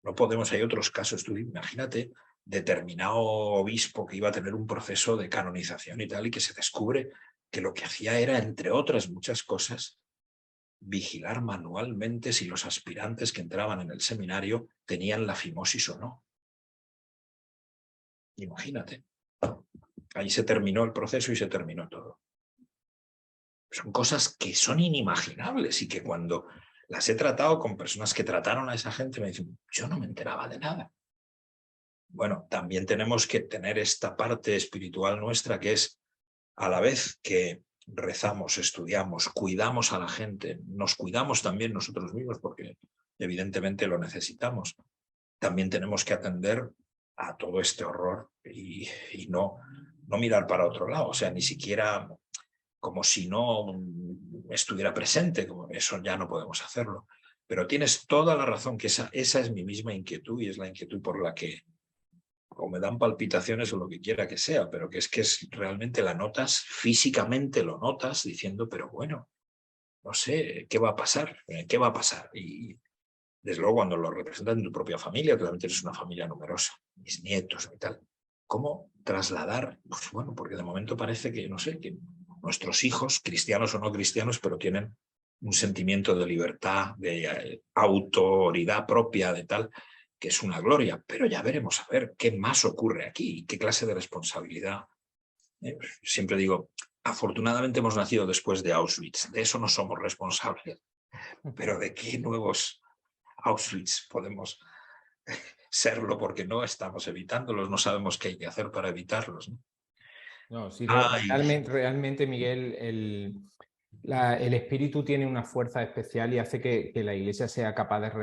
No podemos, hay otros casos, tú imagínate determinado obispo que iba a tener un proceso de canonización y tal, y que se descubre que lo que hacía era, entre otras muchas cosas, vigilar manualmente si los aspirantes que entraban en el seminario tenían la fimosis o no. Imagínate. Ahí se terminó el proceso y se terminó todo. Son cosas que son inimaginables y que cuando las he tratado con personas que trataron a esa gente me dicen, yo no me enteraba de nada. Bueno, también tenemos que tener esta parte espiritual nuestra que es, a la vez que rezamos, estudiamos, cuidamos a la gente, nos cuidamos también nosotros mismos porque evidentemente lo necesitamos. También tenemos que atender a todo este horror y no mirar para otro lado, o sea, ni siquiera como si no estuviera presente, como eso ya no podemos hacerlo. Pero tienes toda la razón que esa es mi misma inquietud y es la inquietud por la que o me dan palpitaciones o lo que quiera que sea, pero que es realmente la notas, físicamente lo notas diciendo, pero bueno, no sé, ¿qué va a pasar? ¿Qué va a pasar? Y desde luego cuando lo representas en tu propia familia, tú también tienes una familia numerosa, mis nietos y tal, ¿cómo trasladar? Pues bueno, porque de momento parece que, no sé, que nuestros hijos, cristianos o no cristianos, pero tienen un sentimiento de libertad, de autoridad propia, de tal, que es una gloria, pero ya veremos a ver qué más ocurre aquí, qué clase de responsabilidad. Siempre digo, afortunadamente hemos nacido después de Auschwitz, de eso no somos responsables, pero ¿de qué nuevos Auschwitz podemos serlo? Porque no estamos evitándolos, no sabemos qué hay que hacer para evitarlos, ¿no? No, sí, realmente, Miguel, el espíritu tiene una fuerza especial y hace que la Iglesia sea capaz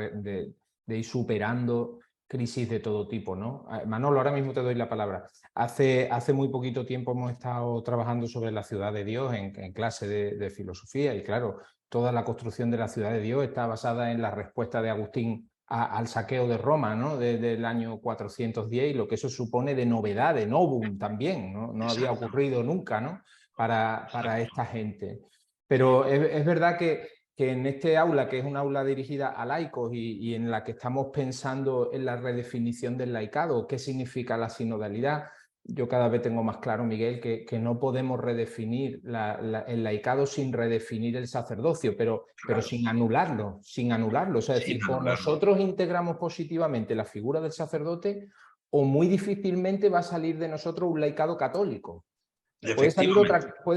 de ir superando crisis de todo tipo, ¿no? Manolo, ahora mismo te doy la palabra. Hace muy poquito tiempo hemos estado trabajando sobre la ciudad de Dios en clase de filosofía y claro, toda la construcción de la ciudad de Dios está basada en la respuesta de Agustín al saqueo de Roma, ¿no? Desde el año 410 y lo que eso supone de novedad, de novum también, ¿no? No había ocurrido nunca, ¿no? Para esta gente. Pero es verdad que en este aula, que es un aula dirigida a laicos y en la que estamos pensando en la redefinición del laicado, qué significa la sinodalidad, yo cada vez tengo más claro, Miguel, que no podemos redefinir el laicado sin redefinir el sacerdocio, pero sin anularlo. O sea, es decir, o nosotros integramos positivamente la figura del sacerdote o muy difícilmente va a salir de nosotros un laicado católico. Puede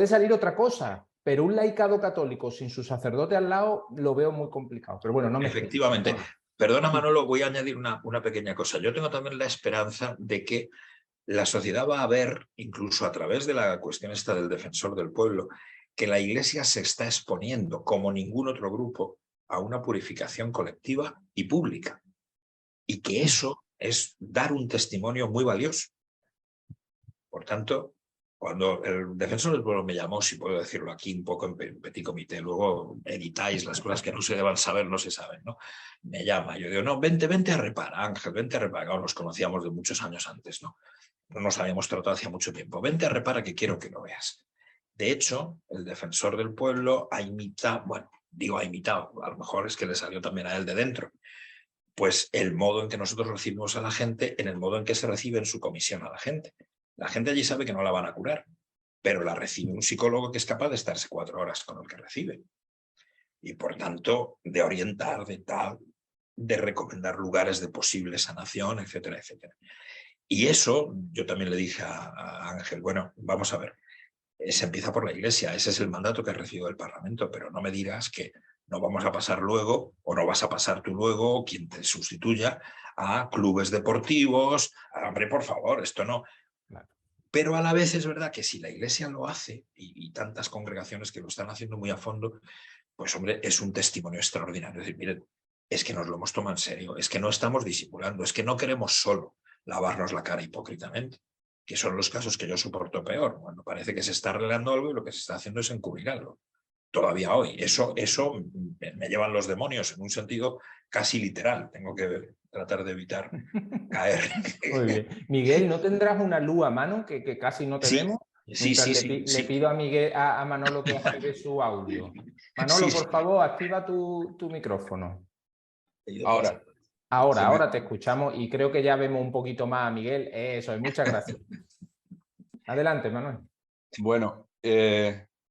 salir otra cosa, pero un laicado católico sin su sacerdote al lado lo veo muy complicado. Pero bueno, no me Efectivamente. explico. Perdona, Manolo, voy a añadir una pequeña cosa. Yo tengo también la esperanza de que la sociedad va a ver, incluso a través de la cuestión esta del defensor del pueblo, que la Iglesia se está exponiendo, como ningún otro grupo, a una purificación colectiva y pública. Y que eso es dar un testimonio muy valioso. Por tanto, cuando el defensor del pueblo me llamó, si puedo decirlo aquí un poco en petit comité, luego editáis las cosas que no se deban saber, no se saben, ¿no? Me llama, yo digo, no, vente a repar, Ángel, vente a repar. Claro, nos conocíamos de muchos años antes, ¿no? No nos habíamos tratado hacía mucho tiempo. Vente a repara que quiero que lo veas. De hecho, el defensor del pueblo ha imitado, bueno, digo ha imitado, a lo mejor es que le salió también a él de dentro, pues el modo en que nosotros recibimos a la gente, en el modo en que se recibe en su comisión a la gente. La gente allí sabe que no la van a curar, pero la recibe un psicólogo que es capaz de estarse 4 horas con el que recibe. Y por tanto, de orientar, de tal, de recomendar lugares de posible sanación, etcétera, etcétera. Y eso, yo también le dije a Ángel, bueno, vamos a ver, se empieza por la Iglesia, ese es el mandato que ha recibido el Parlamento, pero no me dirás que no vamos a pasar luego, o no vas a pasar tú luego, quien te sustituya, a clubes deportivos. Hombre, por favor, esto no. Pero a la vez es verdad que si la Iglesia lo hace, y tantas congregaciones que lo están haciendo muy a fondo, pues hombre, es un testimonio extraordinario. Es decir, miren, es que nos lo hemos tomado en serio, es que no estamos disimulando, es que no queremos solo lavarnos la cara hipócritamente, que son los casos que yo soporto peor, cuando parece que se está arreglando algo y lo que se está haciendo es encubrir algo. Todavía hoy. Eso me llevan los demonios en un sentido casi literal. Tengo que tratar de evitar caer. Muy bien. Miguel, ¿no tendrás una luz a mano que casi no te vemos? Mientras le pido a Miguel, a Manolo que active su audio. Manolo, por favor, activa tu micrófono. Ahora te escuchamos y creo que ya vemos un poquito más a Miguel. Eso es, muchas gracias. Adelante, Manuel. Bueno,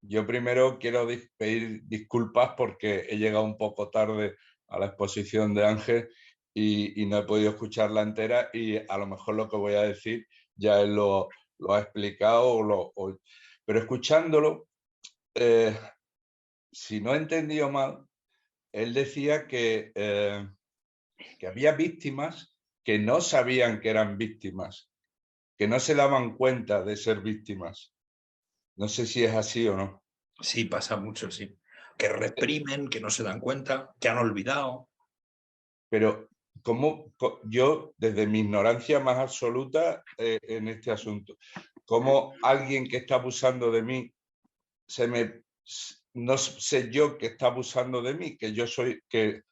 yo primero quiero pedir disculpas porque he llegado un poco tarde a la exposición de Ángel y no he podido escucharla entera, y a lo mejor lo que voy a decir ya él lo ha explicado, pero escuchándolo, si no he entendido mal, él decía que había víctimas que no sabían que eran víctimas, que no se daban cuenta de ser víctimas. No sé si es así o no. Sí, pasa mucho, sí. Que reprimen, que no se dan cuenta, que han olvidado. Pero yo, desde mi ignorancia más absoluta en este asunto, ¿cómo alguien que está abusando de mí, no sé yo que está abusando de mí, que yo soy, que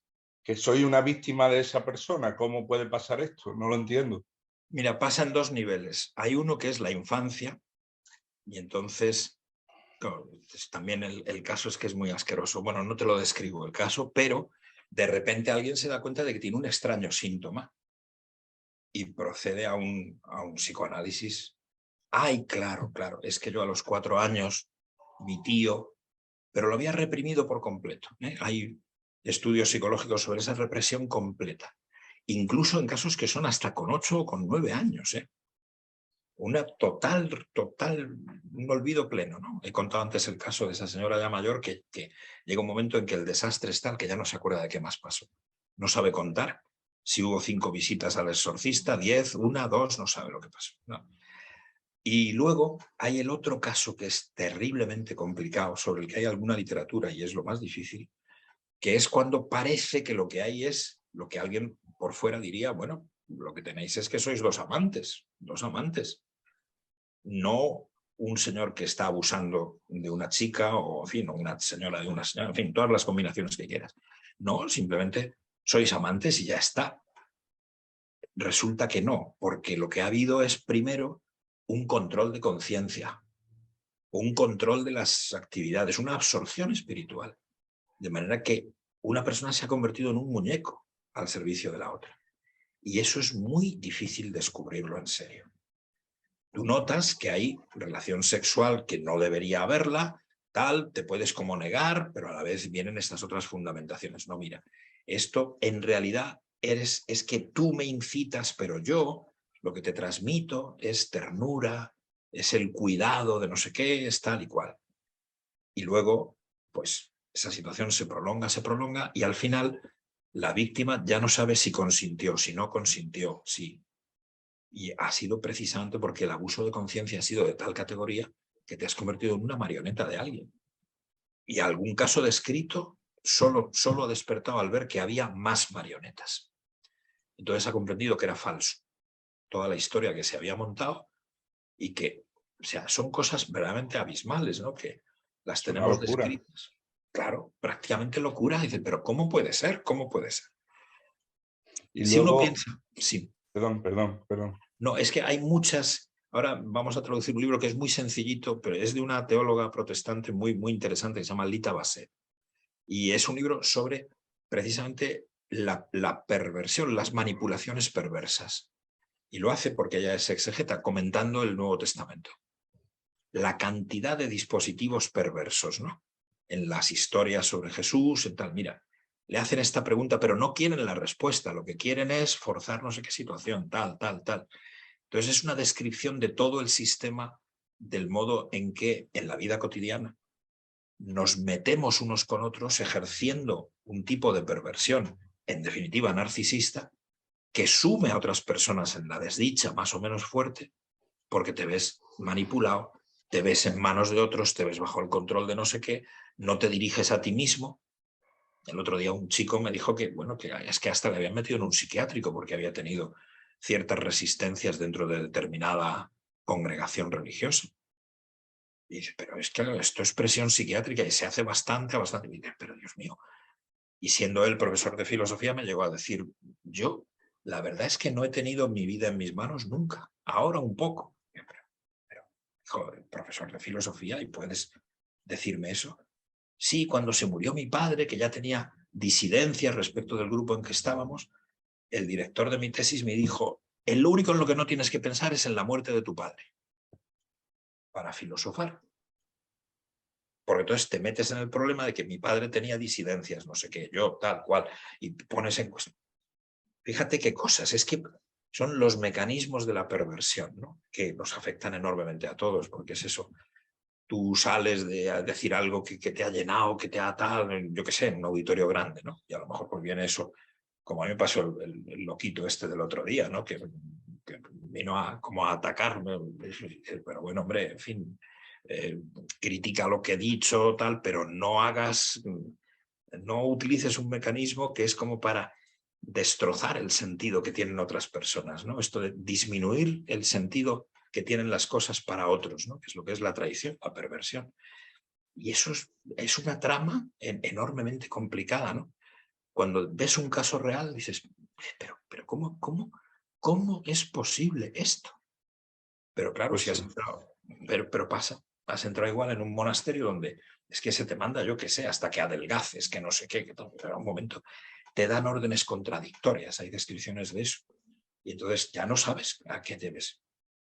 soy una víctima de esa persona? ¿Cómo puede pasar esto? No lo entiendo. Mira, pasa en 2 niveles. Hay uno que es la infancia, y entonces, claro, también el caso es que es muy asqueroso. Bueno, no te lo describo el caso, pero de repente alguien se da cuenta de que tiene un extraño síntoma y procede a un psicoanálisis. Ay, claro, es que yo a los 4 años, mi tío, pero lo había reprimido por completo. Hay estudios psicológicos sobre esa represión completa, incluso en casos que son hasta con 8 o con 9 años. Una total, un olvido pleno, ¿no? He contado antes el caso de esa señora ya mayor que llega un momento en que el desastre es tal que ya no se acuerda de qué más pasó. No sabe contar si hubo 5 visitas al exorcista, 10, 1, 2, no sabe lo que pasó, ¿no? Y luego hay el otro caso que es terriblemente complicado, sobre el que hay alguna literatura y es lo más difícil, que es cuando parece que lo que hay es lo que alguien por fuera diría, bueno, lo que tenéis es que sois 2 amantes, no un señor que está abusando de una chica o, en fin, una señora de una señora, en fin, todas las combinaciones que quieras. No, simplemente sois amantes y ya está. Resulta que no, porque lo que ha habido es primero un control de conciencia, un control de las actividades, una absorción espiritual, de manera que una persona se ha convertido en un muñeco al servicio de la otra. Y eso es muy difícil descubrirlo en serio. Tú notas que hay relación sexual que no debería haberla, tal, te puedes como negar, pero a la vez vienen estas otras fundamentaciones. No, mira, esto en realidad es que tú me incitas, pero yo lo que te transmito es ternura, es el cuidado de no sé qué, es tal y cual. Y luego, pues, esa situación se prolonga y al final la víctima ya no sabe si consintió, si no consintió, sí. Y ha sido precisamente porque el abuso de conciencia ha sido de tal categoría que te has convertido en una marioneta de alguien. Y algún caso descrito solo ha despertado al ver que había más marionetas. Entonces ha comprendido que era falso toda la historia que se había montado y que, o sea, son cosas verdaderamente abismales, ¿no? Que las Es una tenemos locura. descritas. Claro, prácticamente locura. Dice, pero ¿cómo puede ser? ¿Cómo puede ser? Y Si uno luego, piensa, sí. perdón. No, es que hay muchas. Ahora vamos a traducir un libro que es muy sencillito, pero es de una teóloga protestante muy, muy interesante que se llama Lita Basset. Y es un libro sobre precisamente la perversión, las manipulaciones perversas. Y lo hace porque ella es exegeta, comentando el Nuevo Testamento. La cantidad de dispositivos perversos, ¿no? En las historias sobre Jesús, en tal, mira, le hacen esta pregunta, pero no quieren la respuesta, lo que quieren es forzar no sé qué situación, tal. Entonces es una descripción de todo el sistema, del modo en que en la vida cotidiana nos metemos unos con otros ejerciendo un tipo de perversión, en definitiva narcisista, que sume a otras personas en la desdicha más o menos fuerte, porque te ves manipulado, te ves en manos de otros, te ves bajo el control de no sé qué, no te diriges a ti mismo. El otro día un chico me dijo que, bueno, que es que hasta le habían metido en un psiquiátrico porque había tenido ciertas resistencias dentro de determinada congregación religiosa. Y dice, pero es que esto es presión psiquiátrica y se hace bastante. Y dice, pero Dios mío. Y siendo él profesor de filosofía me llegó a decir, yo la verdad es que no he tenido mi vida en mis manos nunca, ahora un poco. Pero joder, profesor de filosofía, ¿y puedes decirme eso? Sí, cuando se murió mi padre, que ya tenía disidencias respecto del grupo en que estábamos, el director de mi tesis me dijo, lo único en lo que no tienes que pensar es en la muerte de tu padre. Para filosofar. Porque entonces te metes en el problema de que mi padre tenía disidencias, no sé qué, yo, tal cual, y pones en cuestión. Fíjate qué cosas, es que son los mecanismos de la perversión, ¿no? Que nos afectan enormemente a todos, porque es eso. Tú sales de decir algo que te ha llenado, que te ha tal, yo qué sé, en un auditorio grande, ¿no? Y a lo mejor pues viene eso, como a mí me pasó el loquito este del otro día, ¿no? Que vino como a atacarme, pero bueno, hombre, en fin, critica lo que he dicho, tal, pero no utilices un mecanismo que es como para destrozar el sentido que tienen otras personas, ¿no? Esto de disminuir el sentido que tienen las cosas para otros, ¿no? Que es lo que es la traición, la perversión. Y eso es una trama enormemente complicada, ¿no? Cuando ves un caso real dices, pero ¿cómo es posible esto? Pero claro, Pues si has sí. entrado, pero pasa, has entrado igual en un monasterio donde es que se te manda, yo qué sé, hasta que adelgaces, que no sé qué, que todo, pero a un momento te dan órdenes contradictorias, hay descripciones de eso. Y entonces ya no sabes a qué debes.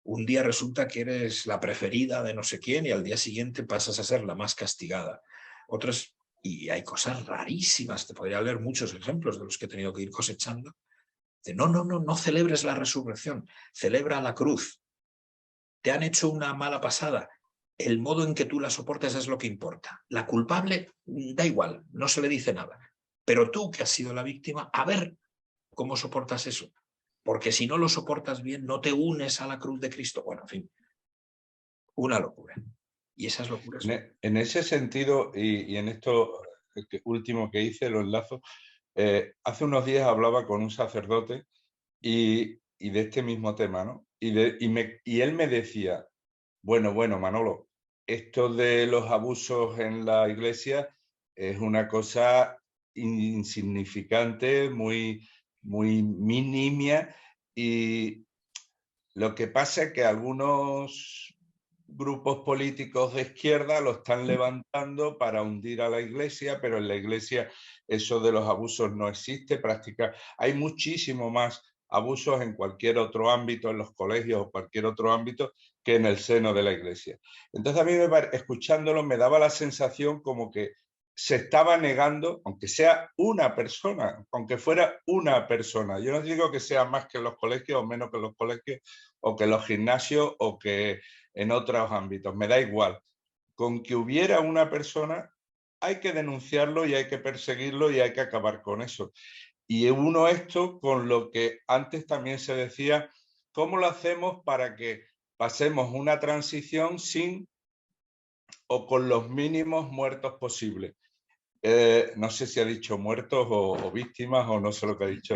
Un día resulta que eres la preferida de no sé quién y al día siguiente pasas a ser la más castigada. Otras, y hay cosas rarísimas, te podría leer muchos ejemplos de los que he tenido que ir cosechando. De, no celebres la resurrección, celebra la cruz. Te han hecho una mala pasada. El modo en que tú la soportas es lo que importa. La culpable da igual, no se le dice nada. Pero tú, que has sido la víctima, a ver cómo soportas eso. Porque si no lo soportas bien, no te unes a la cruz de Cristo. Bueno, en fin, una locura. Y esas locuras. En ese sentido, y en esto último que hice, lo enlazo, hace unos días hablaba con un sacerdote y de este mismo tema, ¿no? Y él me decía, bueno, Manolo, esto de los abusos en la iglesia es una cosa insignificante, muy nimia, y lo que pasa es que algunos grupos políticos de izquierda lo están levantando para hundir a la iglesia, pero en la iglesia eso de los abusos no existe. Hay muchísimo más abusos en cualquier otro ámbito, en los colegios o cualquier otro ámbito, que en el seno de la iglesia. Entonces a mí, escuchándolo, me daba la sensación como que se estaba negando, aunque sea una persona, aunque fuera una persona. Yo no digo que sea más que en los colegios o menos que en los colegios, o que en los gimnasios, o que en otros ámbitos, me da igual. con que hubiera una persona, hay que denunciarlo y hay que perseguirlo y hay que acabar con eso. Y uno esto con lo que antes también se decía, ¿cómo lo hacemos para que pasemos una transición sin o con los mínimos muertos posibles? No sé si ha dicho muertos o víctimas o no sé lo que ha dicho.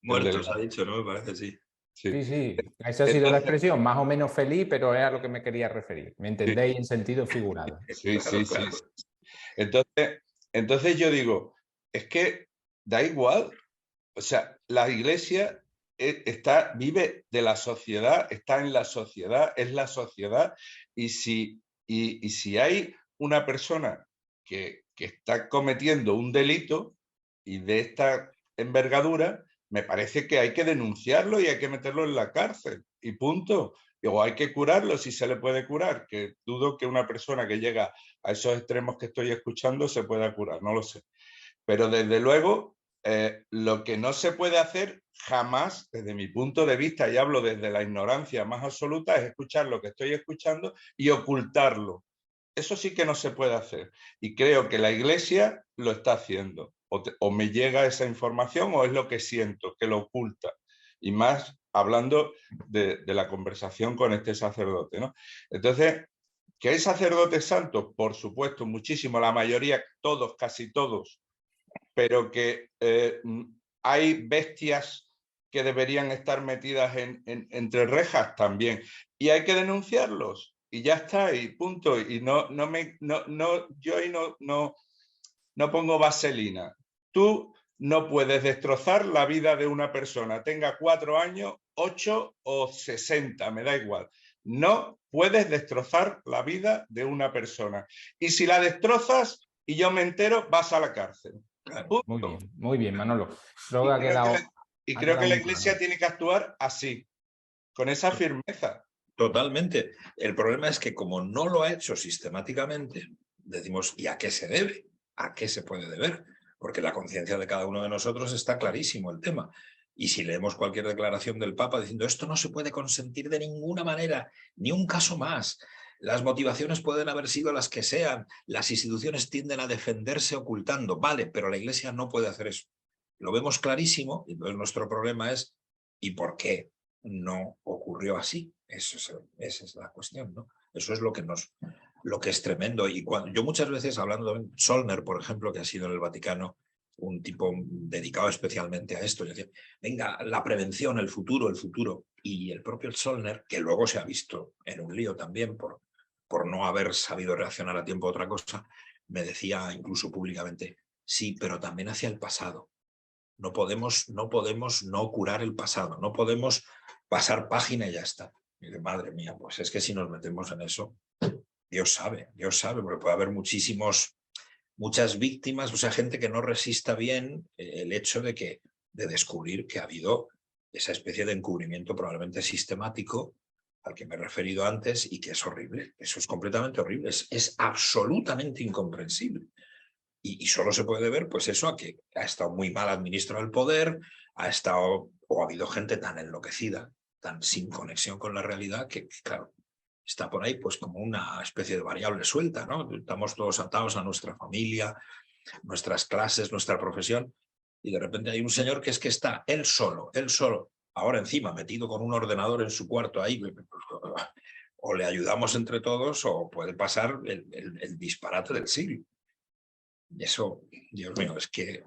Muertos ha dicho, ¿no? Me parece, sí. Sí, sí, esa ha sido la expresión, más o menos feliz, pero es a lo que me quería referir. ¿Me entendéis? En sentido figurado. Sí, sí, sí. Entonces yo digo, es que da igual, o sea, la Iglesia vive de la sociedad, está en la sociedad, es la sociedad, y si hay una persona que está cometiendo un delito y de esta envergadura, me parece que hay que denunciarlo y hay que meterlo en la cárcel, y punto. O hay que curarlo si se le puede curar, que dudo que una persona que llega a esos extremos que estoy escuchando se pueda curar, no lo sé. Pero desde luego, lo que no se puede hacer jamás, desde mi punto de vista, y hablo desde la ignorancia más absoluta, es escuchar lo que estoy escuchando y ocultarlo. Eso sí que no se puede hacer. Y creo que la Iglesia lo está haciendo. O me llega esa información o es lo que siento, que lo oculta. Y más hablando de la conversación con este sacerdote, ¿no? Entonces, que hay sacerdotes santos, por supuesto, muchísimo, la mayoría, todos, casi todos, pero que hay bestias que deberían estar metidas entre rejas también. Y hay que denunciarlos. Y ya está, y punto. Y yo ahí no pongo vaselina. Tú no puedes destrozar la vida de una persona, tenga 4 años, 8 o 60, me da igual. No puedes destrozar la vida de una persona. Y si la destrozas y yo me entero, vas a la cárcel. Muy bien, Manolo. Creo que la Iglesia tiene que actuar así, con esa firmeza. Totalmente. El problema es que como no lo ha hecho sistemáticamente, decimos, ¿y a qué se debe? ¿A qué se puede deber? Porque la conciencia de cada uno de nosotros está clarísimo el tema. Y si leemos cualquier declaración del Papa diciendo esto no se puede consentir de ninguna manera, ni un caso más, las motivaciones pueden haber sido las que sean, las instituciones tienden a defenderse ocultando, vale, pero la Iglesia no puede hacer eso. Lo vemos clarísimo y entonces nuestro problema es ¿y por qué no ocurrió así? Esa es la cuestión, ¿no? Eso es lo que es tremendo. Y yo muchas veces, hablando de Zollner, por ejemplo, que ha sido en el Vaticano un tipo dedicado especialmente a esto, yo decía, venga, la prevención, el futuro. Y el propio Zollner, que luego se ha visto en un lío también por no haber sabido reaccionar a tiempo a otra cosa, me decía incluso públicamente, sí, pero también hacia el pasado. No podemos no curar el pasado, no podemos pasar página y ya está. Y de, madre mía, pues es que si nos metemos en eso, Dios sabe, porque puede haber muchas víctimas, o sea, gente que no resista bien el hecho de descubrir que ha habido esa especie de encubrimiento probablemente sistemático al que me he referido antes y que es horrible. Eso es completamente horrible, es absolutamente incomprensible. Y solo se puede ver, pues eso, a que ha estado muy mal administrado el poder, ha habido gente tan enloquecida, tan sin conexión con la realidad, que claro, está por ahí pues como una especie de variable suelta, ¿no? Estamos todos atados a nuestra familia, nuestras clases, nuestra profesión, y de repente hay un señor que es que está él solo, ahora encima metido con un ordenador en su cuarto ahí, o le ayudamos entre todos o puede pasar el disparate del siglo. Eso, Dios mío, es que...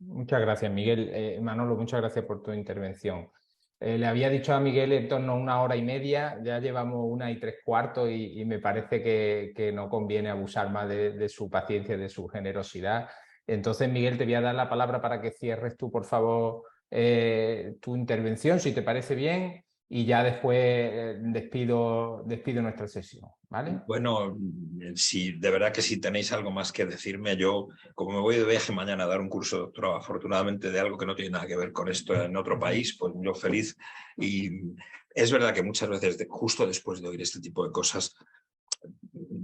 Muchas gracias, Miguel. Manolo, muchas gracias por tu intervención. Le había dicho a Miguel en torno a 1 hora y media, ya llevamos 1 y 3/4 y me parece que no conviene abusar más de su paciencia, de su generosidad. Entonces, Miguel, te voy a dar la palabra para que cierres tú, por favor, tu intervención, si te parece bien, y ya después despido nuestra sesión, ¿vale? Bueno, de verdad que si tenéis algo más que decirme, yo, como me voy de viaje mañana a dar un curso de doctorado, afortunadamente de algo que no tiene nada que ver con esto en otro país, pues yo feliz. Y es verdad que muchas veces, justo después de oír este tipo de cosas,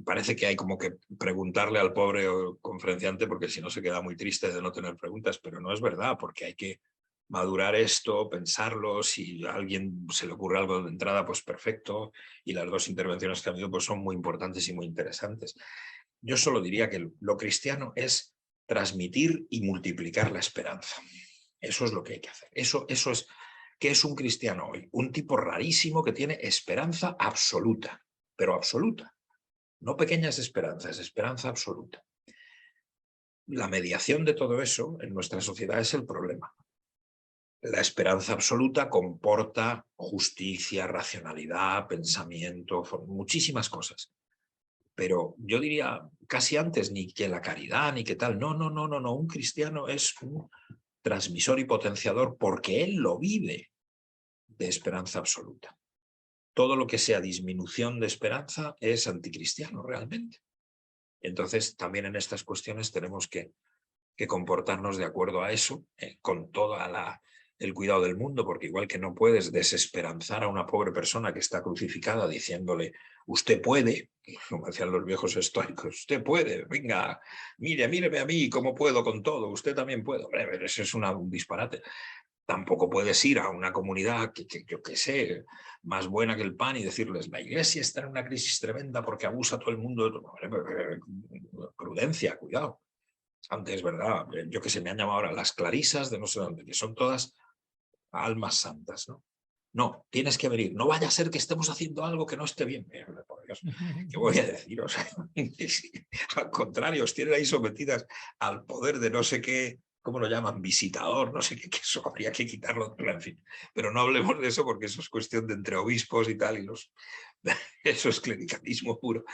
parece que hay como que preguntarle al pobre conferenciante, porque si no se queda muy triste de no tener preguntas, pero no es verdad, porque hay que madurar esto, pensarlo, si a alguien se le ocurre algo de entrada, pues perfecto, y las dos intervenciones que ha habido pues son muy importantes y muy interesantes. Yo solo diría que lo cristiano es transmitir y multiplicar la esperanza. Eso es lo que hay que hacer. Eso es, ¿qué es un cristiano hoy? Un tipo rarísimo que tiene esperanza absoluta, pero absoluta. No pequeñas esperanzas, esperanza absoluta. La mediación de todo eso en nuestra sociedad es el problema. La esperanza absoluta comporta justicia, racionalidad, pensamiento, muchísimas cosas. Pero yo diría casi antes ni que la caridad ni que tal. No. Un cristiano es un transmisor y potenciador porque él lo vive de esperanza absoluta. Todo lo que sea disminución de esperanza es anticristiano realmente. Entonces también en estas cuestiones tenemos que comportarnos de acuerdo a eso, con todo el cuidado del mundo, porque igual que no puedes desesperanzar a una pobre persona que está crucificada diciéndole usted puede, como decían los viejos estoicos, usted puede, venga, míreme a mí, cómo puedo con todo, usted también puede. Hombre, eso es un disparate. Tampoco puedes ir a una comunidad que yo qué sé, más buena que el pan y decirles la iglesia está en una crisis tremenda porque abusa todo el mundo. Prudencia, cuidado. Antes, ¿verdad? Yo que sé, me han llamado ahora las clarisas de no sé dónde, que son todas almas santas, ¿no? No, tienes que venir. No vaya a ser que estemos haciendo algo que no esté bien. Por Dios, ¿qué voy a decir? O sea, al contrario, os tienen ahí sometidas al poder de no sé qué, ¿cómo lo llaman? Visitador, no sé qué, que eso habría que quitarlo, en fin. Pero no hablemos de eso porque eso es cuestión de entre obispos y tal, y eso es clericalismo puro.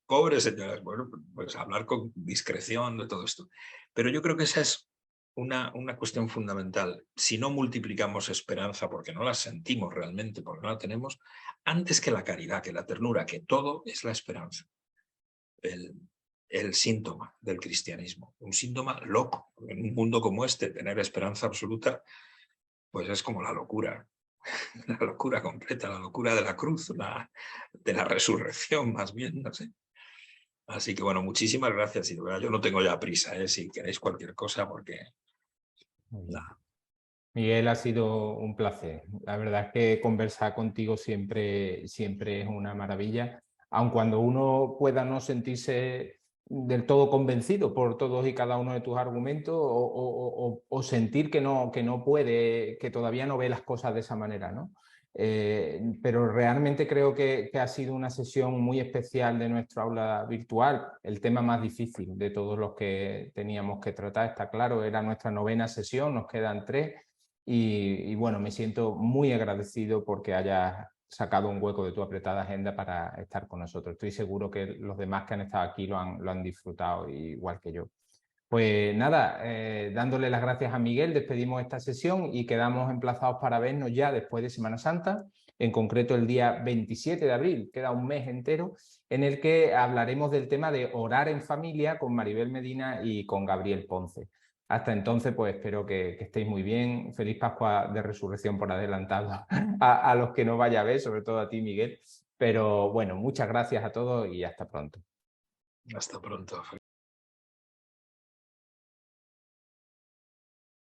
Pobres señoras, bueno, pues hablar con discreción de todo esto. Pero yo creo que esa es una cuestión fundamental. Si no multiplicamos esperanza porque no la sentimos realmente, porque no la tenemos, antes que la caridad, que la ternura, que todo es la esperanza. El síntoma del cristianismo, un síntoma loco. En un mundo como este, tener esperanza absoluta, pues es como la locura completa, la locura de la cruz, de la resurrección más bien, no sé. Así que bueno, muchísimas gracias. Y yo no tengo ya prisa, si queréis cualquier cosa, porque... Nada. Miguel, ha sido un placer. La verdad es que conversar contigo siempre es una maravilla, aun cuando uno pueda no sentirse del todo convencido por todos y cada uno de tus argumentos o sentir que no puede, que todavía no ve las cosas de esa manera, ¿no? Pero realmente creo que ha sido una sesión muy especial de nuestra aula virtual, el tema más difícil de todos los que teníamos que tratar, está claro, era nuestra 9ª sesión, nos quedan 3. Y bueno, me siento muy agradecido porque hayas sacado un hueco de tu apretada agenda para estar con nosotros. Estoy seguro que los demás que han estado aquí lo han disfrutado igual que yo. Pues nada, dándole las gracias a Miguel, despedimos esta sesión y quedamos emplazados para vernos ya después de Semana Santa, en concreto el día 27 de abril, queda un mes entero, en el que hablaremos del tema de orar en familia con Maribel Medina y con Gabriel Ponce. Hasta entonces, pues espero que estéis muy bien. Feliz Pascua de Resurrección por adelantado a los que no vaya a ver, sobre todo a ti, Miguel. Pero bueno, muchas gracias a todos y hasta pronto. Hasta pronto.